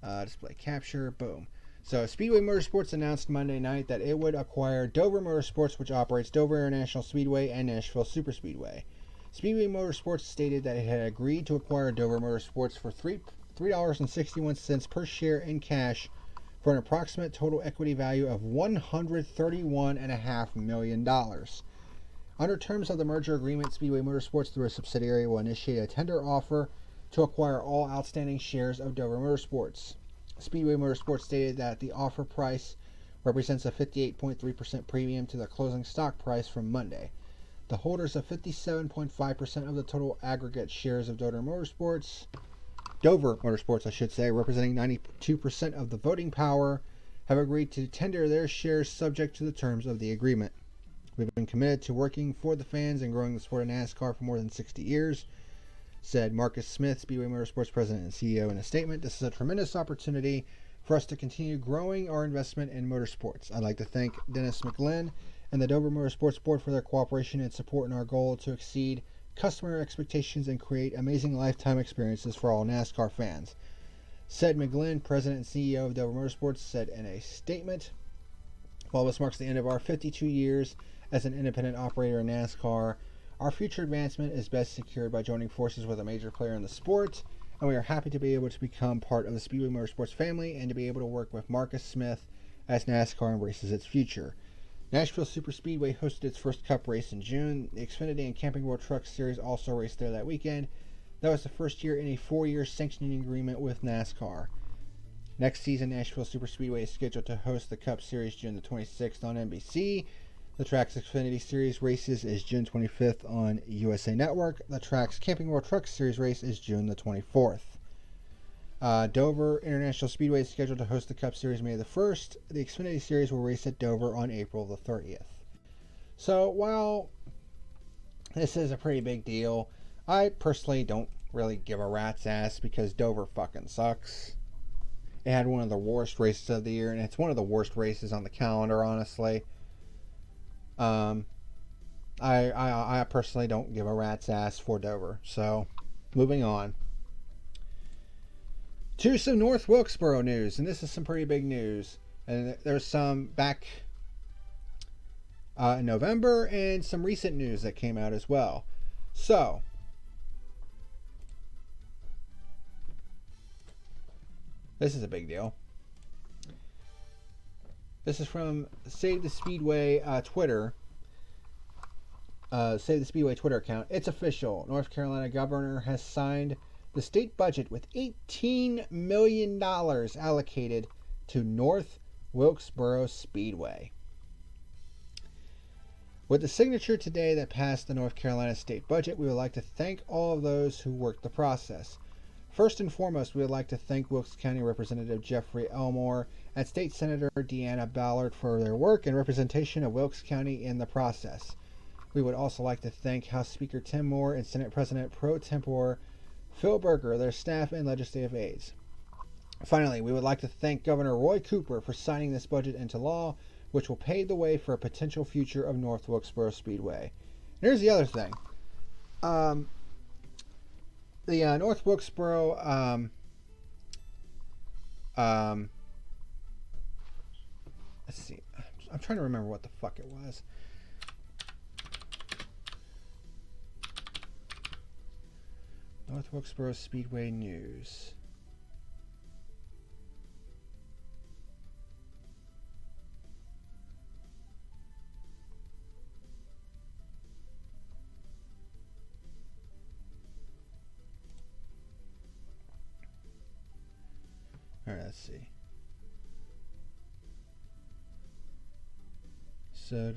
Display capture, boom. So Speedway Motorsports announced Monday night that it would acquire Dover Motorsports, which operates Dover International Speedway and Nashville Super Speedway. Speedway Motorsports stated that it had agreed to acquire Dover Motorsports for $3.61 per share in cash for an approximate total equity value of $131.5 million. Under terms of the merger agreement, Speedway Motorsports, through a subsidiary, will initiate a tender offer to acquire all outstanding shares of Dover Motorsports. Speedway Motorsports stated that the offer price represents a 58.3% premium to the closing stock price from Monday. The holders of 57.5% of the total aggregate shares of Dover Motorsports, representing 92% of the voting power, have agreed to tender their shares subject to the terms of the agreement. We've been committed to working for the fans and growing the sport of NASCAR for more than 60 years, said Marcus Smith, Speedway Motorsports President and CEO, in a statement. This is a tremendous opportunity for us to continue growing our investment in motorsports. I'd like to thank Dennis McGlynn and the Dover Motorsports Board for their cooperation and support in our goal to exceed customer expectations and create amazing lifetime experiences for all NASCAR fans, said McGlynn, president and CEO of Dover Motorsports, said in a statement. While this marks the end of our 52 years as an independent operator in NASCAR, our future advancement is best secured by joining forces with a major player in the sport, and we are happy to be able to become part of the Speedway Motorsports family and to be able to work with Marcus Smith as NASCAR embraces its future. Nashville Super Speedway hosted its first Cup race in June. The Xfinity and Camping World Truck Series also raced there that weekend. That was the first year in a 4-year sanctioning agreement with NASCAR. Next season, Nashville Super Speedway is scheduled to host the Cup Series June the 26th on NBC. The track's Xfinity Series races is June 25th on USA Network. The track's Camping World Truck Series race is June the 24th. Dover International Speedway is scheduled to host the Cup Series May the 1st. The Xfinity Series will race at Dover on April the 30th. So while this is a pretty big deal, I personally don't really give a rat's ass because Dover fucking sucks. It had one of the worst races of the year, and it's one of the worst races on the calendar, honestly. I personally don't give a rat's ass for Dover. So, moving on to some North Wilkesboro news, and this is some pretty big news. And there's some back in November and some recent news that came out as well. So, this is a big deal. This is from Save the Speedway Twitter. Save the Speedway Twitter account. It's official. North Carolina governor has signed the state budget with $18 million allocated to North Wilkesboro Speedway. With the signature today that passed the North Carolina state budget, we would like to thank all of those who worked the process. First and foremost, we would like to thank Wilkes County Representative Jeffrey Elmore and State Senator Deanna Ballard for their work and representation of Wilkes County in the process. We would also like to thank House Speaker Tim Moore and Senate President Pro Tempore Phil Berger, their staff, and legislative aides. Finally, we would like to thank Governor Roy Cooper for signing this budget into law, which will pave the way for a potential future of North Wilkesboro Speedway. And here's the other thing. The North Wilkesboro let's see. I'm trying to remember what the fuck it was. North Wilkesboro Speedway News. All right, let's see. So,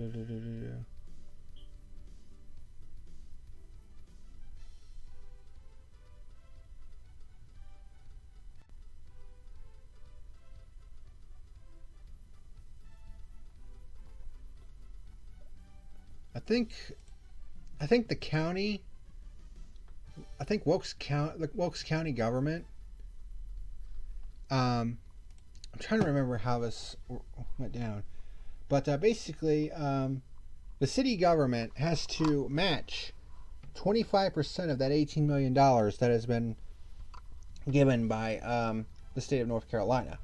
I think the county, the Wilkes County government. I'm trying to remember how this went down, but basically, the city government has to match 25% of that $18 million that has been given by the state of North Carolina.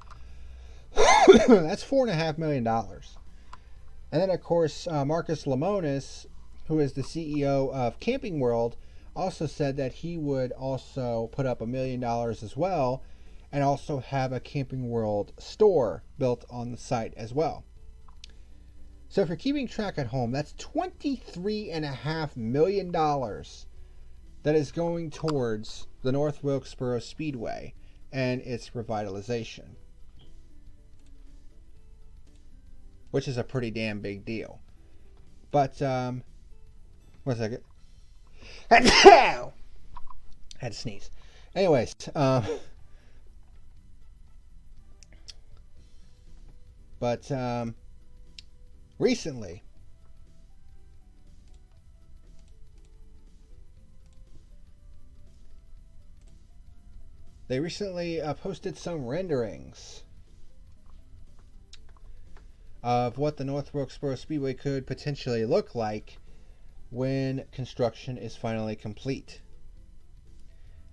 That's $4.5 million. And then, of course, Marcus Lemonis, who is the CEO of Camping World, also said that he would also put up $1 million as well, and also have a Camping World store built on the site as well. So if you're keeping track at home, that's $23.5 million that is going towards the North Wilkesboro Speedway and its revitalization, which is a pretty damn big deal. But, 1 second. Had to sneeze. Anyways, recently, they posted some renderings of what the North Wilkesboro Speedway could potentially look like when construction is finally complete.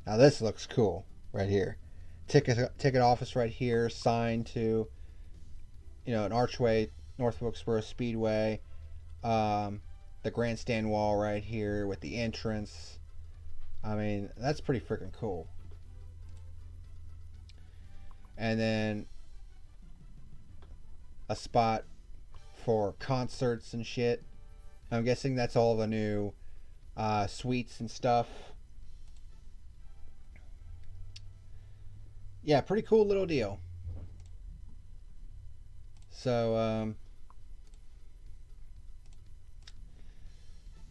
Now this looks cool right here. Ticket office right here, sign to, an archway, North Wilkesboro Speedway. The grandstand wall right here with the entrance. I mean, that's pretty freaking cool. And then a spot for concerts and shit. I'm guessing that's all the new suites and stuff. Yeah, pretty cool little deal. So,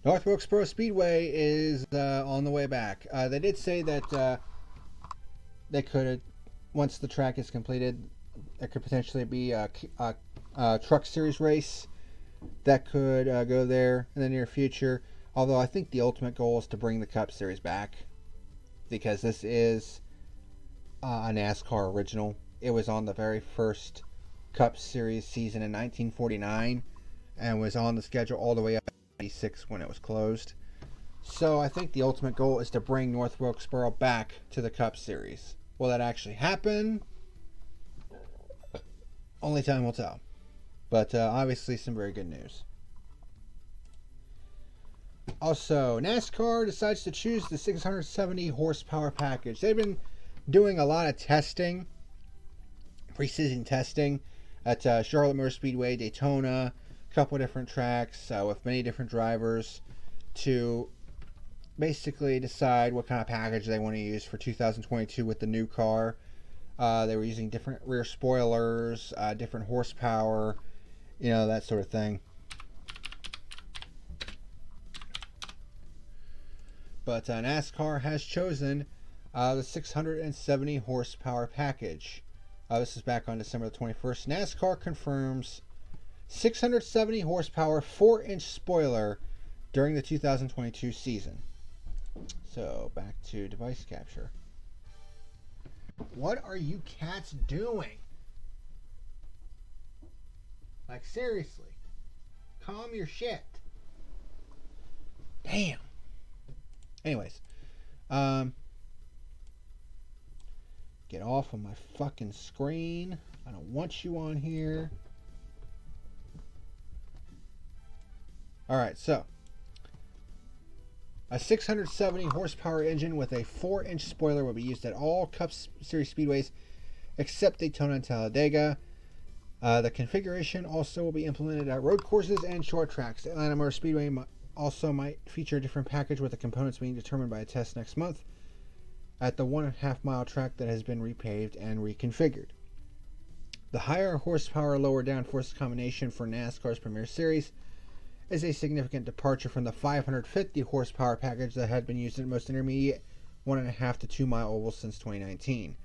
North Wilkesboro Speedway is on the way back. They did say that they could, once the track is completed, there could potentially be a truck series race that could go there in the near future. Although I think the ultimate goal is to bring the Cup Series back, because this is a NASCAR original. It was on the very first Cup Series season in 1949 and was on the schedule all the way up to 1986 when it was closed. So I think the ultimate goal is to bring North Wilkesboro back to the Cup Series. Will that actually happen? Only time will tell. But obviously some very good news. Also, NASCAR decides to choose the 670 horsepower package. They've been doing a lot of testing, preseason testing at Charlotte Motor Speedway, Daytona, a couple of different tracks with many different drivers to basically decide what kind of package they want to use for 2022 with the new car. They were using different rear spoilers, different horsepower, that sort of thing. But NASCAR has chosen the 670 horsepower package. This is back on December the 21st. NASCAR confirms 670 horsepower 4-inch spoiler during the 2022 season. So back to device capture. What are you cats doing? Like, seriously. Calm your shit. Damn. Anyways. Get off of my fucking screen. I don't want you on here. Alright, so. A 670 horsepower engine with a 4-inch spoiler will be used at all Cup Series speedways except Daytona and Talladega. The configuration also will be implemented at road courses and short tracks. Atlanta Motor Speedway also might feature a different package with the components being determined by a test next month at the 1.5 mile track that has been repaved and reconfigured. The higher horsepower, lower downforce combination for NASCAR's Premier Series is a significant departure from the 550 horsepower package that had been used in most intermediate 1.5 to 2 mile ovals since 2019.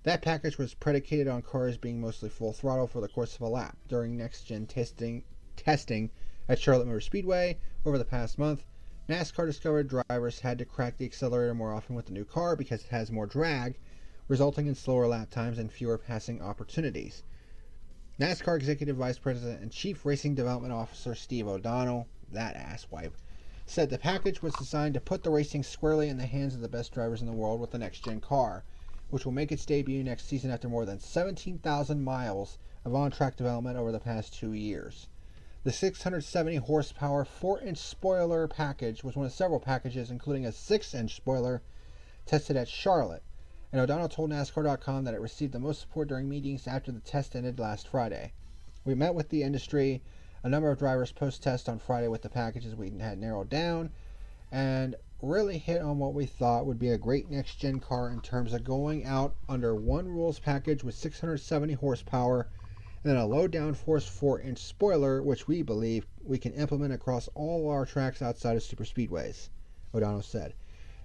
That package was predicated on cars being mostly full throttle for the course of a lap. During next-gen testing at Charlotte Motor Speedway over the past month, NASCAR discovered drivers had to crack the accelerator more often with the new car because it has more drag, resulting in slower lap times and fewer passing opportunities. NASCAR Executive Vice President and Chief Racing Development Officer Steve O'Donnell, that asswipe, said the package was designed to put the racing squarely in the hands of the best drivers in the world with the next-gen car, which will make its debut next season after more than 17,000 miles of on-track development over the past 2 years. The 670 horsepower 4-inch spoiler package was one of several packages, including a 6-inch spoiler tested at Charlotte, and O'Donnell told NASCAR.com that it received the most support during meetings after the test ended last Friday. We met with the industry, a number of drivers post-test on Friday with the packages we had narrowed down, and really hit on what we thought would be a great next-gen car in terms of going out under one rules package with 670 horsepower and then a low downforce 4-inch spoiler, which we believe we can implement across all our tracks outside of super speedways, O'Donnell said.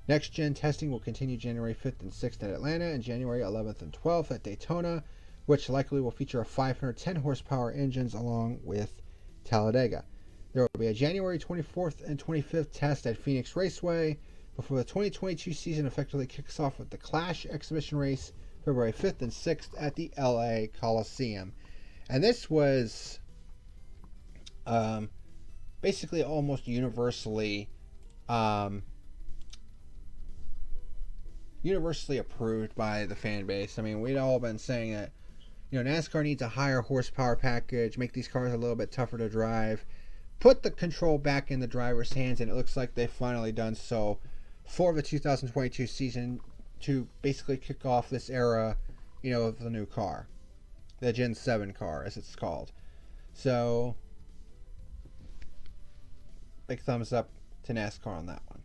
Next-gen testing will continue January 5th and 6th at Atlanta and January 11th and 12th at Daytona, which likely will feature a 510 horsepower engines along with Talladega. There will be a January 24th and 25th test at Phoenix Raceway before the 2022 season effectively kicks off with the Clash exhibition race February 5th and 6th at the LA Coliseum. And this was basically almost universally approved by the fan base. I mean, we'd all been saying that, NASCAR needs a higher horsepower package, make these cars a little bit tougher to drive, put the control back in the driver's hands, and it looks like they've finally done so for the 2022 season to basically kick off this era, of the new car, the Gen 7 car, as it's called. So, big thumbs up to NASCAR on that one.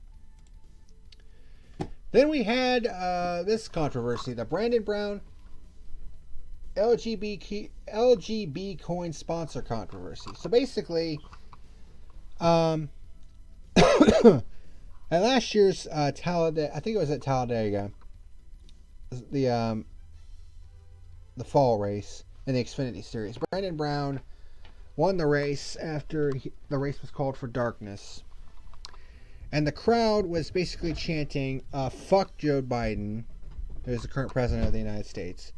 Then we had this controversy, the Brandon Brown LGB coin sponsor controversy. So basically, at last year's Talladega, I think it was at Talladega, the fall race in the Xfinity Series, Brandon Brown won the race after the race was called for darkness. And the crowd was basically chanting, fuck Joe Biden, who's the current president of the United States.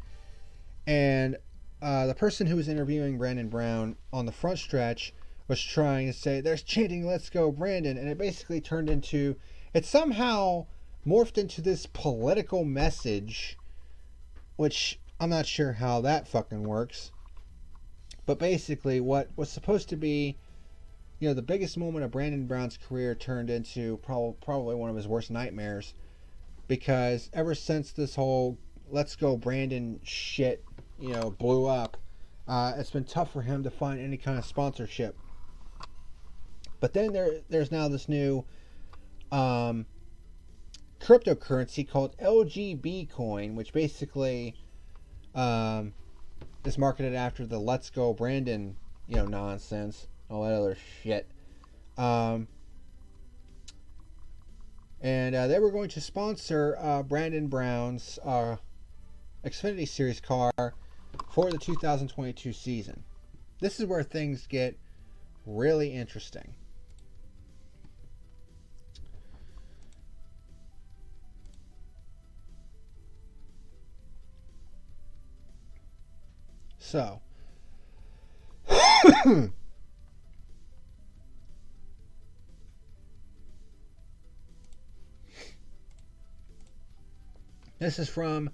And the person who was interviewing Brandon Brown on the front stretch was trying to say, there's chanting, let's go Brandon. And it basically turned into, it somehow morphed into this political message, which I'm not sure how that fucking works. But basically what was supposed to be, the biggest moment of Brandon Brown's career turned into probably one of his worst nightmares, because ever since this whole let's go Brandon shit, blew up, it's been tough for him to find any kind of sponsorship. But then there's now this new cryptocurrency called LGB coin, which basically is marketed after the let's go Brandon, nonsense, all that other shit. And they were going to sponsor Brandon Brown's Xfinity Series car for the 2022 season. This is where things get really interesting. So, this is from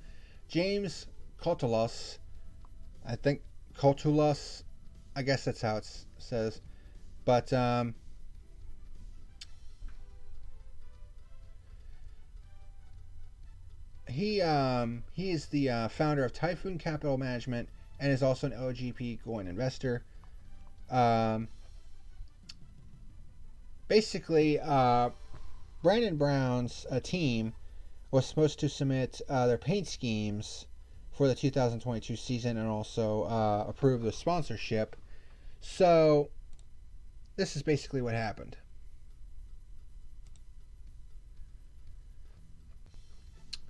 James Kotulos. I think Kotulos, I guess that's how it says. But he is the founder of Typhoon Capital Management and is also an LGP coin investor. Basically, Brandon Brown's team was supposed to submit their paint schemes for the 2022 season and also approve the sponsorship. So, this is basically what happened.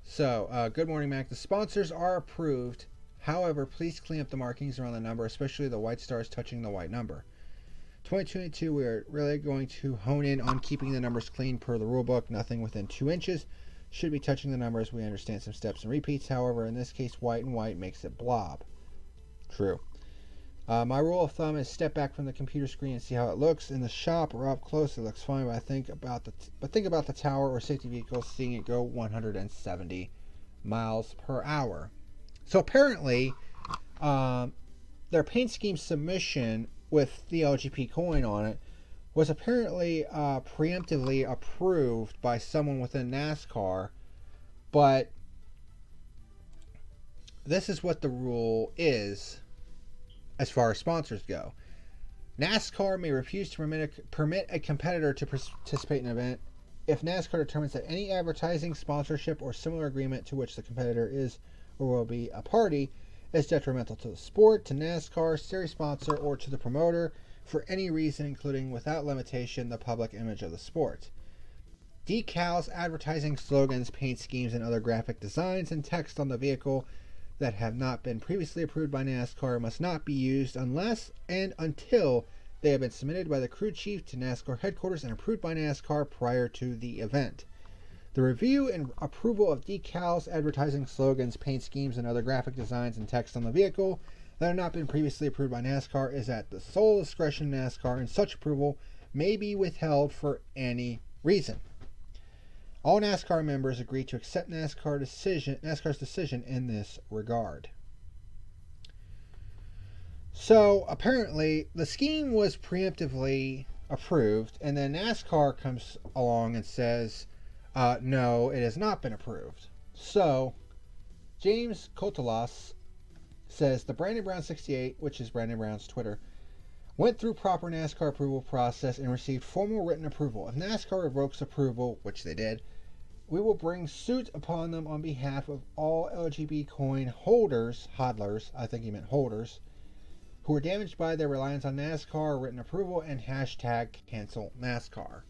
So, good morning, Mac. The sponsors are approved. However, please clean up the markings around the number, especially the white stars touching the white number. 2022, we are really going to hone in on keeping the numbers clean per the rule book. Nothing within 2 inches should be touching the numbers. We understand some steps and repeats. However, in this case, white and white makes it blob. True. My rule of thumb is step back from the computer screen and see how it looks. In the shop or up close, it looks fine, but think about the tower or safety vehicle, seeing it go 170 miles per hour. So apparently, their paint scheme submission with the LGP coin on it was apparently preemptively approved by someone within NASCAR, but this is what the rule is as far as sponsors go. NASCAR may refuse to permit a competitor to participate in an event if NASCAR determines that any advertising, sponsorship, or similar agreement to which the competitor is or will be a party is detrimental to the sport, to NASCAR, series sponsor, or to the promoter for any reason, including without limitation the public image of the sport. Decals, advertising, slogans, paint schemes, and other graphic designs and text on the vehicle that have not been previously approved by NASCAR must not be used unless and until they have been submitted by the crew chief to NASCAR headquarters and approved by NASCAR prior to the event. The review and approval of decals, advertising, slogans, paint schemes, and other graphic designs and text on the vehicle that have not been previously approved by NASCAR is at the sole discretion of NASCAR, and such approval may be withheld for any reason. All NASCAR members agreed to accept NASCAR's decision in this regard. So apparently the scheme was preemptively approved, and then NASCAR comes along and says, no, it has not been approved. So James Kotalas says the Brandon Brown 68, which is Brandon Brown's Twitter, went through proper NASCAR approval process and received formal written approval. If NASCAR revokes approval, which they did, we will bring suit upon them on behalf of all LGB coin holders, hodlers, I think he meant holders, who were damaged by their reliance on NASCAR written approval and hashtag cancel NASCAR.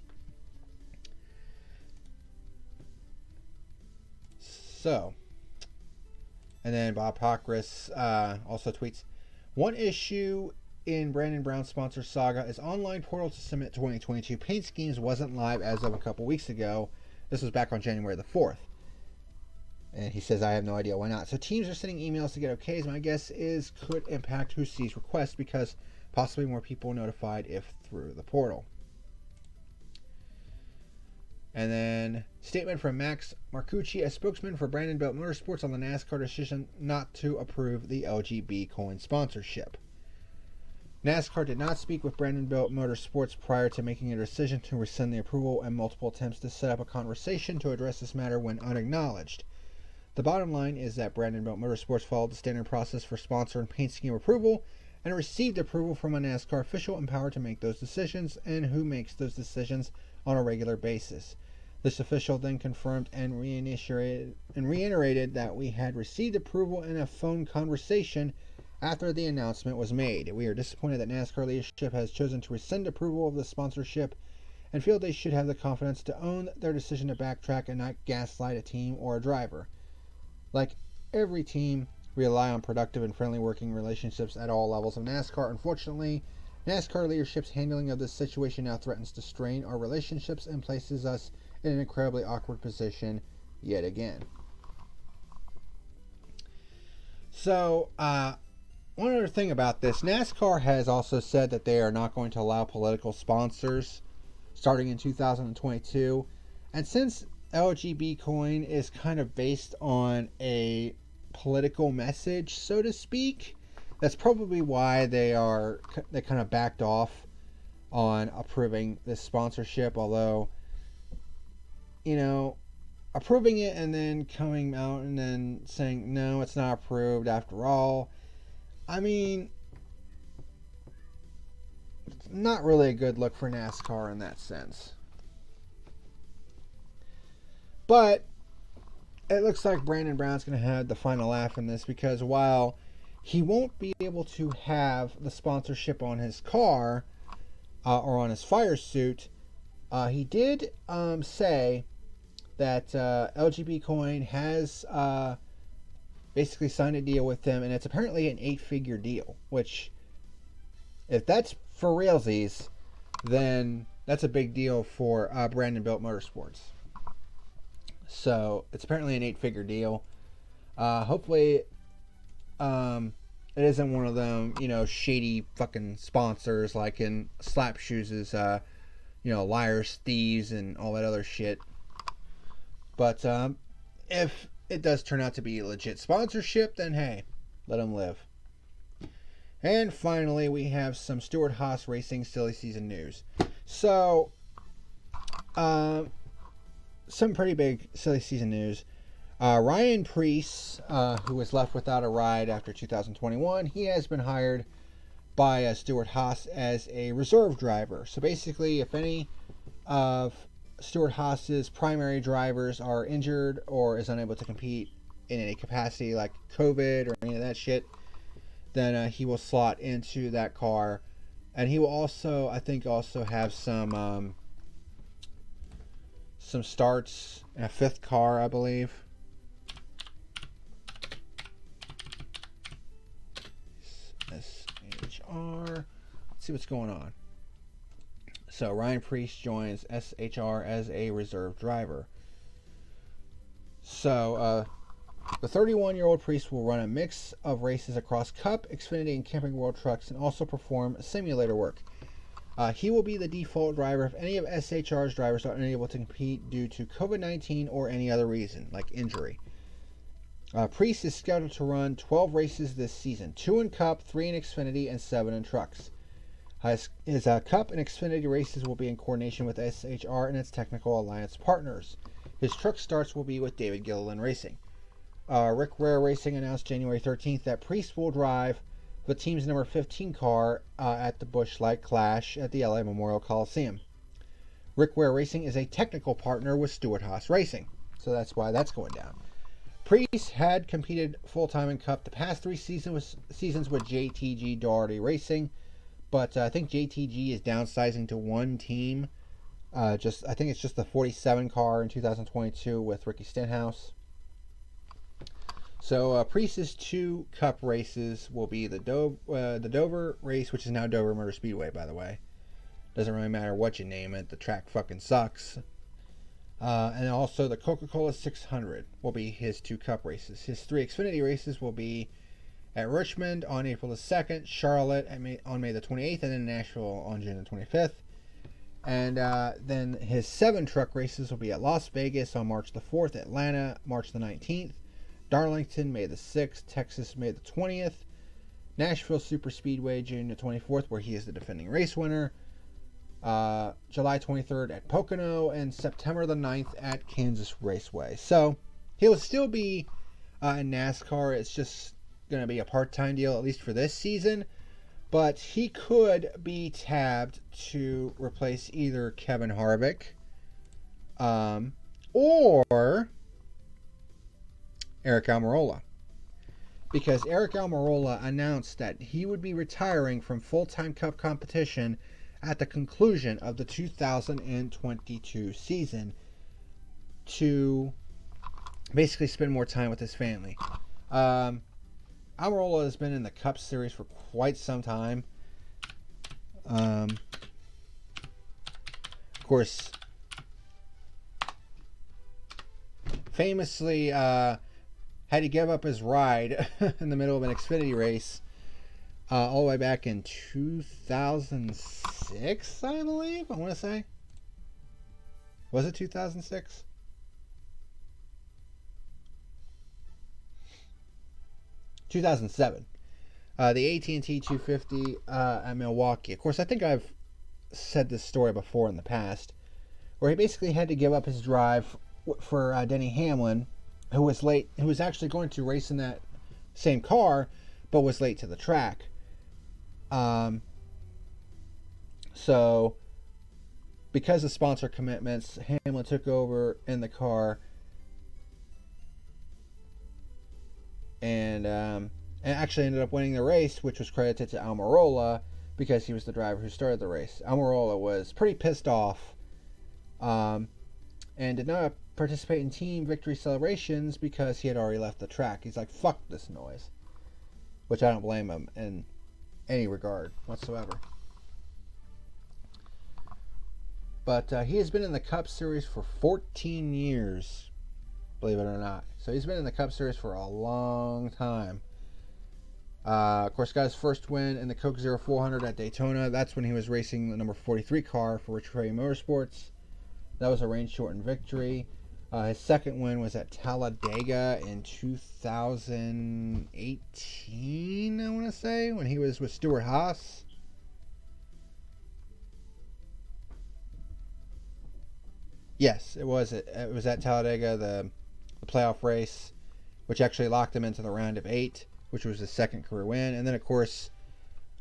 So, and then Bob Pockris also tweets, one issue in Brandon Brown's sponsor saga is online portal to submit 2022 paint schemes wasn't live as of a couple weeks ago. This was back on January the 4th. And he says, I have no idea why not. So teams are sending emails to get okays. My guess is could impact who sees requests because possibly more people notified if through the portal. And then statement from Max Marcucci, a spokesman for Brandon Belt Motorsports, on the NASCAR decision not to approve the LGB coin sponsorship. NASCAR did not speak with Brandon Belt Motorsports prior to making a decision to rescind the approval, and multiple attempts to set up a conversation to address this matter went unacknowledged. The bottom line is that Brandon Belt Motorsports followed the standard process for sponsor and paint scheme approval and received approval from a NASCAR official empowered to make those decisions and who makes those decisions on a regular basis. This official then confirmed and reiterated that we had received approval in a phone conversation after the announcement was made. We are disappointed that NASCAR leadership has chosen to rescind approval of the sponsorship and feel they should have the confidence to own their decision to backtrack and not gaslight a team or a driver. Like every team, we rely on productive and friendly working relationships at all levels of NASCAR. Unfortunately, NASCAR leadership's handling of this situation now threatens to strain our relationships and places us in an incredibly awkward position yet again. So, one other thing about this, NASCAR has also said that they are not going to allow political sponsors starting in 2022. And since LGB coin is kind of based on a political message, so to speak, that's probably why they kind of backed off on approving this sponsorship. Although, you know, approving it and then coming out and then saying no, it's not approved after all, I mean, not really a good look for NASCAR in that sense. But it looks like Brandon Brown's going to have the final laugh in this, because while he won't be able to have the sponsorship on his car or on his fire suit, he did say that LGB Coin has basically signed a deal with them, and it's apparently an 8-figure deal, which, if that's for realsies, then that's a big deal for Brandon Belt Motorsports. So it's apparently an 8-figure deal. Hopefully it isn't one of them, shady fucking sponsors like in Slap Shoes' liars, thieves, and all that other shit. But if it does turn out to be legit sponsorship, then hey, let them live. And finally, we have some Stuart-Haas Racing silly season news. So, some pretty big silly season news. Ryan Preece, who was left without a ride after 2021, he has been hired by Stewart-Haas as a reserve driver. So basically, if any of Stewart-Haas's primary drivers are injured or is unable to compete in any capacity like COVID or any of that shit, then he will slot into that car. And he will also, I think, have some starts in a 5th car, I believe. SHR. Let's see what's going on. So Ryan Preece joins SHR as a reserve driver. So The 31-year-old Priest will run a mix of races across Cup, Xfinity, and Camping World trucks, and also perform simulator work. He will be the default driver if any of SHR's drivers are unable to compete due to COVID-19 or any other reason, like injury. Priest is scheduled to run 12 races this season, 2 in Cup, 3 in Xfinity, and 7 in trucks. His Cup and Xfinity races will be in coordination with SHR and its technical alliance partners. His truck starts will be with David Gilliland Racing. Rick Ware Racing announced January 13th that Priest will drive the team's number 15 car at the Busch Light Clash at the LA Memorial Coliseum. Rick Ware Racing is a technical partner with Stewart-Haas Racing, so that's why that's going down. Priest had competed full-time in Cup the past 3 seasons with JTG Daugherty Racing, but I think JTG is downsizing to one team. I think it's just the 47 car in 2022 with Ricky Stenhouse. So Priest's 2 Cup races will be the Dover race, which is now Dover Motor Speedway, by the way. Doesn't really matter what you name it. The track fucking sucks. And also the Coca-Cola 600 will be his 2 Cup races. His 3 Xfinity races will be at Richmond on April the 2nd, Charlotte on May the 28th, and then Nashville on June the 25th. And then his 7 truck races will be at Las Vegas on March the 4th, Atlanta March the 19th, Darlington May the 6th, Texas May the 20th, Nashville Super Speedway June the 24th, where he is the defending race winner, July 23rd at Pocono, and September the 9th at Kansas Raceway. So he'll still be in NASCAR. It's just going to be a part-time deal, at least for this season. But he could be tabbed to replace either Kevin Harvick or Eric Almirola, because Eric Almirola announced that he would be retiring from full-time Cup competition at the conclusion of the 2022 season to basically spend more time with his family. Almirola has been in the Cup Series for quite some time. Of course, famously had to give up his ride in the middle of an Xfinity race all the way back in 2006, I believe. I want to say. Was it 2006? – 2007. The AT&T 250 at Milwaukee. Of course, I think I've said this story before in the past, where he basically had to give up his drive for Denny Hamlin, who was late, who was actually going to race in that same car, but was late to the track. So, because of sponsor commitments, Hamlin took over in the car and actually ended up winning the race, which was credited to Almirola because he was the driver who started the race. Almirola was pretty pissed off and did not participate in team victory celebrations because he had already left the track. He's like, fuck this noise, which I don't blame him in any regard whatsoever. But he has been in the Cup Series for 14 years, believe it or not. So he's been in the Cup Series for a long time. Of course, got his first win in the Coke 0400 at Daytona. That's when he was racing the number 43 car for Rich Ray Motorsports. That was a rain-shortened victory. His second win was at Talladega in 2018, I want to say, when he was with Stewart-Haas. Yes, it was. It was at Talladega, the playoff race, which actually locked him into the round of 8, which was his second career win. And then, of course,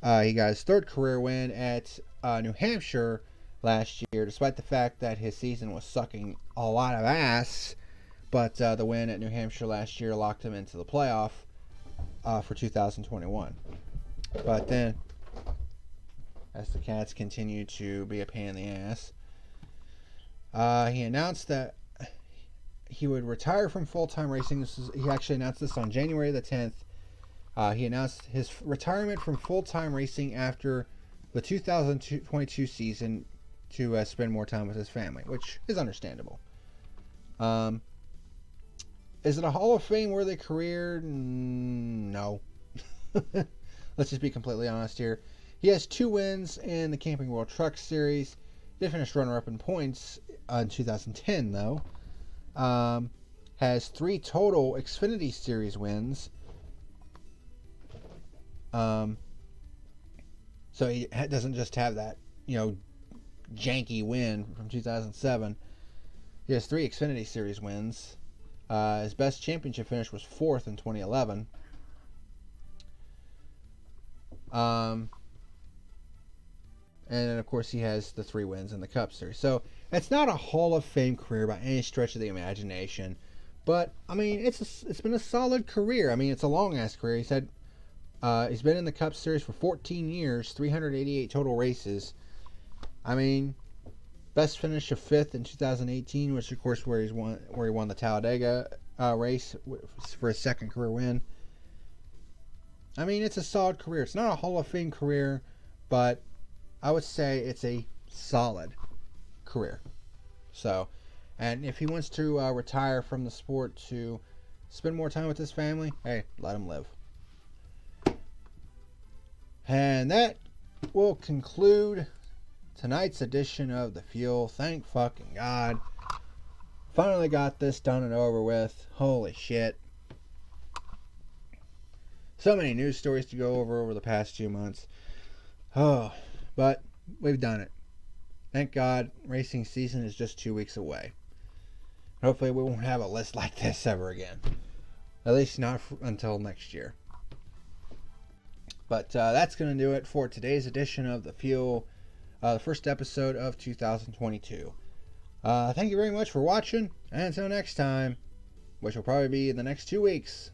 he got his third career win at New Hampshire last year, despite the fact that his season was sucking a lot of ass. But the win at New Hampshire last year locked him into the playoff for 2021. But then, as the Cats continue to be a pain in the ass, he announced that he would retire from full-time racing. He actually announced this on January the 10th. He announced his retirement from full-time racing after the 2022 season to spend more time with his family, which is understandable. Is it a Hall of Fame worthy career? No. Let's just be completely honest here. He has 2 wins in the Camping World Truck Series. Did finish runner-up in points in 2010, though. Has 3 total Xfinity Series wins. So he doesn't just have that, janky win from 2007. He has 3 Xfinity Series wins. His best championship finish was 4th in 2011. And then, of course, he has the 3 wins in the Cup Series. So it's not a Hall of Fame career by any stretch of the imagination. But, I mean, it's been a solid career. I mean, it's a long-ass career. He's been in the Cup Series for 14 years, 388 total races. I mean, best finish of 5th in 2018, which, of course, where he won the Talladega race for his 2nd career win. I mean, it's a solid career. It's not a Hall of Fame career, but I would say it's a solid career. So, and if he wants to retire from the sport to spend more time with his family, hey, let him live. And that will conclude tonight's edition of The Fuel. Thank fucking God. Finally got this done and over with. Holy shit. So many news stories to go over the past 2 months. Oh, but we've done it. Thank God, racing season is just 2 weeks away. Hopefully we won't have a list like this ever again. At least not until next year. But that's going to do it for today's edition of The Fuel, the first episode of 2022. Thank you very much for watching, and until next time, which will probably be in the next 2 weeks,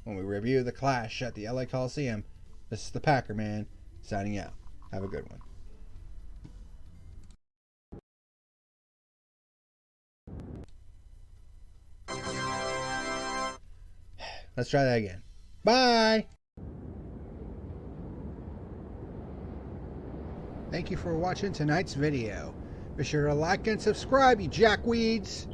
when we review the Clash at the LA Coliseum, this is the Packer Man, signing out. Have a good one. Let's try that again. Bye! Thank you for watching tonight's video. Be sure to like and subscribe, you jackweeds!